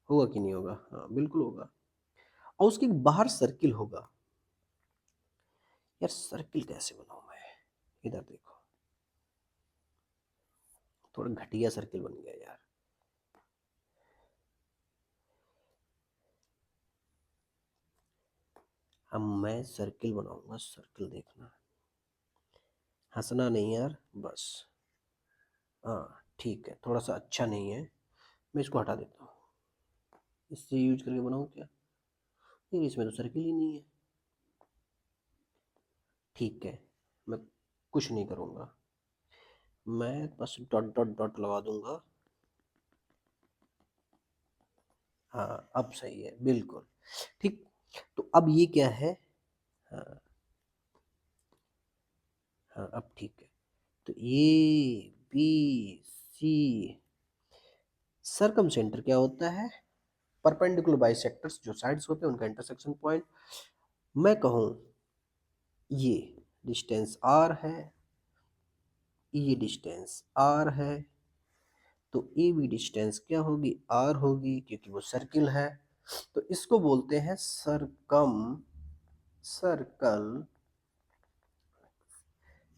होगा कि नहीं होगा, हाँ बिल्कुल होगा, और उसके बाहर सर्किल होगा। यार सर्किल कैसे बनाऊं मैं, इधर देखो, थोड़ा घटिया सर्किल बन गया यार, अब मैं सर्किल बनाऊंगा, सर्किल देखना, हंसना नहीं यार बस, हाँ ठीक है, थोड़ा सा अच्छा नहीं है, मैं इसको हटा देता हूँ, इससे यूज करके बनाऊँ क्या, नहीं इसमें तो सर्किल ही नहीं है, ठीक है, मैं कुछ नहीं करूँगा, मैं बस डॉट डॉट डॉट लगा दूंगा, हाँ अब सही है बिल्कुल, ठीक। तो अब ये क्या है, हाँ हाँ अब ठीक है, तो A B C, circumcentre क्या होता है, परपेंडिकुलर बाइसेक्टर्स जो साइड्स होते हैं उनका इंटरसेक्शन पॉइंट। मैं कहूँ ये डिस्टेंस r है, ये डिस्टेंस r है, तो ए बी डिस्टेंस क्या होगी, r होगी, क्योंकि वो सर्किल है, तो इसको बोलते हैं सरकम सर्कल,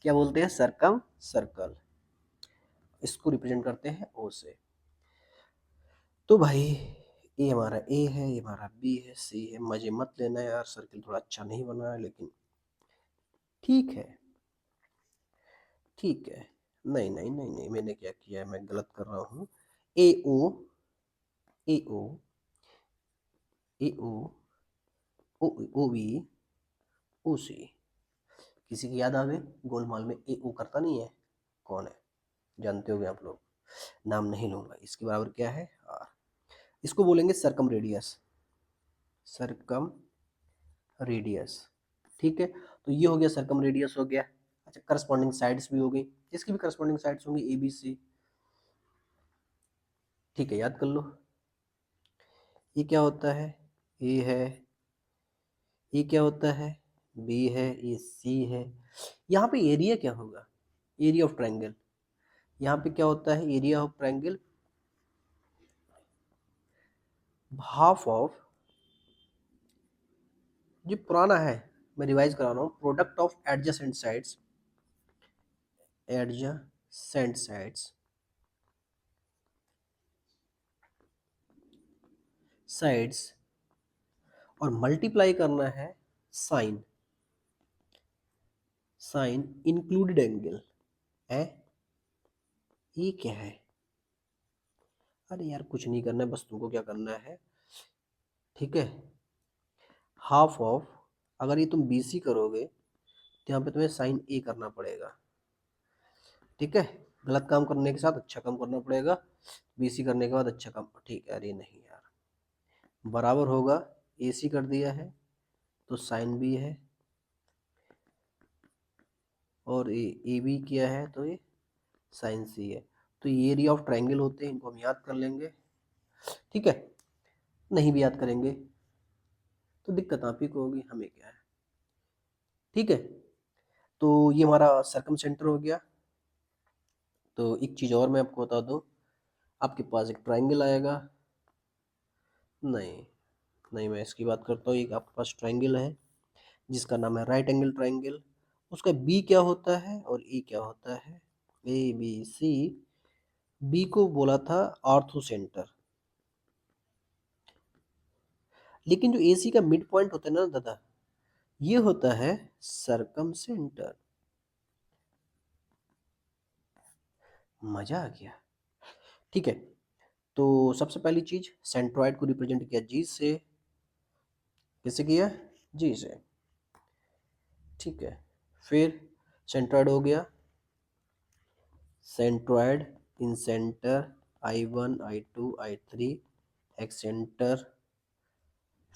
क्या बोलते हैं, सरकम सर्कल, इसको रिप्रेजेंट करते हैं ओ से। तो भाई ये हमारा ए है, ये हमारा बी है, सी है, मजे मत लेना यार, सर्किल थोड़ा अच्छा नहीं बना है लेकिन ठीक है, ठीक है, नहीं नहीं नहीं नहीं, मैंने क्या किया है, मैं गलत कर रहा हूँ, ए ओ, ए ओ, ए ओ, ओ, ओ बी, ओ सी, किसी की याद आ गई, गोलमाल में ए ओ करता नहीं है, कौन है, जानते होगे आप लोग, नाम नहीं लूंगा, इसके बराबर क्या है आर, इसको बोलेंगे सरकम रेडियस, सरकम रेडियस, ठीक है। तो ये हो गया सरकम रेडियस हो गया। अच्छा करस्पॉन्डिंग साइड्स भी हो गई, इसकी भी करस्पॉन्डिंग साइड्स होंगी ए बी सी, ठीक है, याद कर लो। ये क्या होता है, ए है, ये क्या होता है, बी है, ये सी है। यहाँ पे एरिया क्या होगा, एरिया ऑफ ट्रायंगल। यहाँ पे क्या होता है, area of triangle half of, जो पुराना है मैं रिवाइज करा रहा हूँ, product of adjacent sides, adjacent sides, sides, और मल्टीप्लाई करना है साइन, साइन इंक्लूडेड एंगल है। ये क्या है, अरे यार कुछ नहीं करना है, बस तुमको क्या करना है, ठीक है, हाफ ऑफ, अगर ये तुम BC करोगे तो यहाँ पे तुम्हें साइन ए करना पड़ेगा, ठीक है। गलत काम करने के साथ अच्छा काम करना पड़ेगा, BC करने के बाद अच्छा काम, ठीक है। अरे नहीं यार, बराबर होगा, AC कर दिया है तो साइन बी है, और ए बी किया है तो ये साइन सी है। तो ये एरिया ऑफ ट्रायंगल होते हैं, इनको हम याद कर लेंगे, ठीक है। नहीं भी याद करेंगे तो दिक्कत आप ही को होगी, हमें क्या है, ठीक है। तो ये हमारा सर्कम सेंटर हो गया। तो एक चीज़ और मैं आपको बता दूं, आपके पास एक ट्रायंगल आएगा, नहीं नहीं, मैं इसकी बात करता हूँ। एक आपके पास ट्रायंगल है जिसका नाम है राइट एंगल ट्रायंगल, उसका बी क्या होता है और ए क्या होता है, ABC। बी को बोला था ऑर्थो सेंटर, लेकिन जो AC का मिड पॉइंट होता है ना दादा, ये होता है सरकम सेंटर। मजा आ गया, ठीक है। तो सबसे पहली चीज, सेंट्रॉइड को रिप्रेजेंट किया जी से, कैसे किया, जी से, ठीक है। फिर सेंट्रॉइड हो गया, centroid incentre I1 I2 I3 excentre,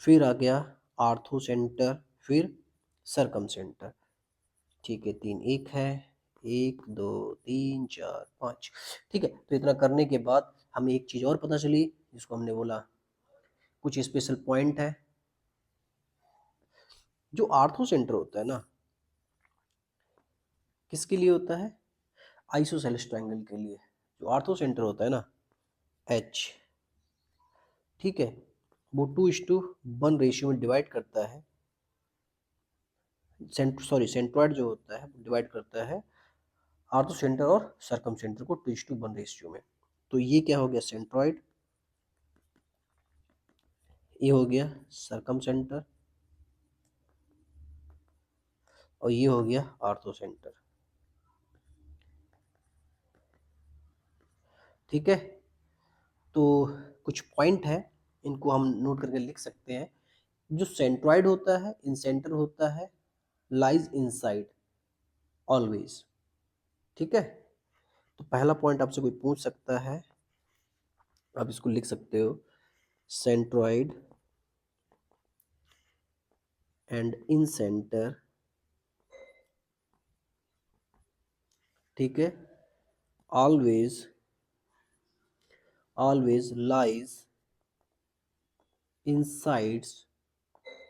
फिर आ गया आर्थो सेंटर, फिर सरकम सेंटर, ठीक है। तीन एक है, 1 2 3 4 5, ठीक है। तो इतना करने के बाद हमें एक चीज और पता चली, जिसको हमने बोला कुछ स्पेशल पॉइंट है। जो आर्थो सेंटर होता है ना, किसके लिए होता है, आइसोसेलेस ट्रायंगल के लिए। जो आर्थो सेंटर होता है ना, H, ठीक है, वो 2:1 रेशियो में डिवाइड करता है, सेंट्रॉइड जो होता है डिवाइड करता है आर्थो सेंटर और सरकम सेंटर को 2:1 रेशियो में। तो ये क्या हो गया, सेंट्रॉइड, ये हो गया सरकम सेंटर, और ये हो गया आर्थो सेंटर, ठीक है। तो कुछ पॉइंट है, इनको हम नोट करके लिख सकते हैं। जो सेंट्रॉइड होता है, इन सेंटर होता है, लाइज इनसाइड ऑलवेज, ठीक है। तो पहला पॉइंट आपसे कोई पूछ सकता है, आप इसको लिख सकते हो, सेंट्रॉइड एंड इन सेंटर, ठीक है, ऑलवेज, ऑलवेज लाइज इनसाइड्स,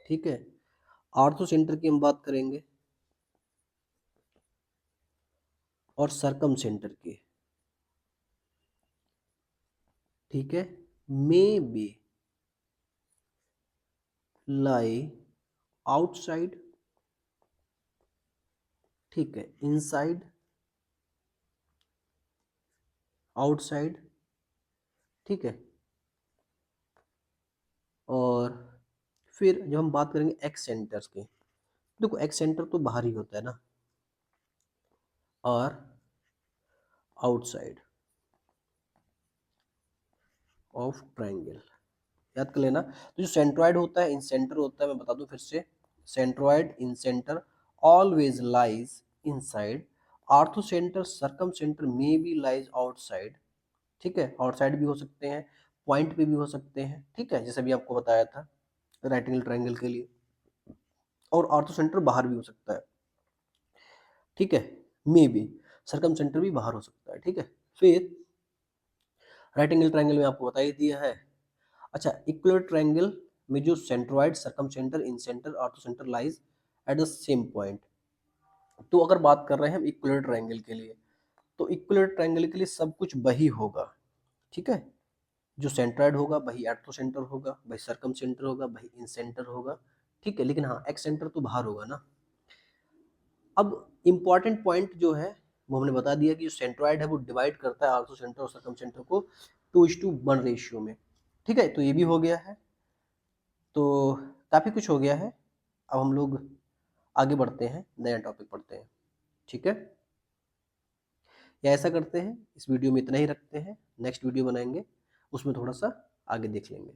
ठीक है। आर्थो सेंटर की हम बात करेंगे, और सरकम सेंटर की, ठीक है, मे बी लाई आउटसाइड, ठीक है, इनसाइड, आउटसाइड, ठीक है। और फिर जब हम बात करेंगे एक्स सेंटर्स की, देखो एक्स सेंटर तो बाहर ही होता है ना, और आउटसाइड ऑफ ट्रायंगल, याद कर लेना। तो जो सेंट्रॉइड होता है, इन सेंटर होता है, मैं बता दूं फिर से, centroid incentre always lies inside, orthocentre circumcentre may be lies outside, ठीक है। आउटसाइड भी हो सकते हैं, पॉइंट पे भी हो सकते हैं, ठीक है, जैसे भी आपको बताया था राइट एंगल ट्रायंगल के लिए। और आर्थो सेंटर बाहर भी हो सकता है, ठीक है, मे बी सरकम सेंटर भी बाहर हो सकता है, ठीक है। फिर राइट एंगल ट्रायंगल में आपको बता ही दिया है। अच्छा, इक्विलर ट्रायंगल में जो centroid, circum centre, in centre, ortho centre lies at the same point. तो अगर बात कर रहे हैं हम इक्विलर ट्रायंगल के लिए, तो इक्विलर ट्रायंगल के लिए सब कुछ वही होगा, ठीक है। जो सेंट्रॉइड होगा वही ऑर्थो सेंटर होगा, वही सर्कम सेंटर होगा, वही इन सेंटर होगा, ठीक है। लेकिन हाँ, एक्स सेंटर तो बाहर होगा ना। अब इम्पॉर्टेंट पॉइंट जो है वो हमने बता दिया कि जो सेंट्रॉइड है वो डिवाइड करता है ऑर्थो सेंटर और सर्कम सेंटर को 2:1 रेशियो में, ठीक है। तो ये भी हो गया है, तो काफ़ी कुछ हो गया है। अब हम लोग आगे बढ़ते हैं, नया टॉपिक पढ़ते हैं, ठीक है। या ऐसा करते हैं, इस वीडियो में इतना ही रखते हैं, नेक्स्ट वीडियो बनाएंगे, उसमें थोड़ा सा आगे देख लेंगे।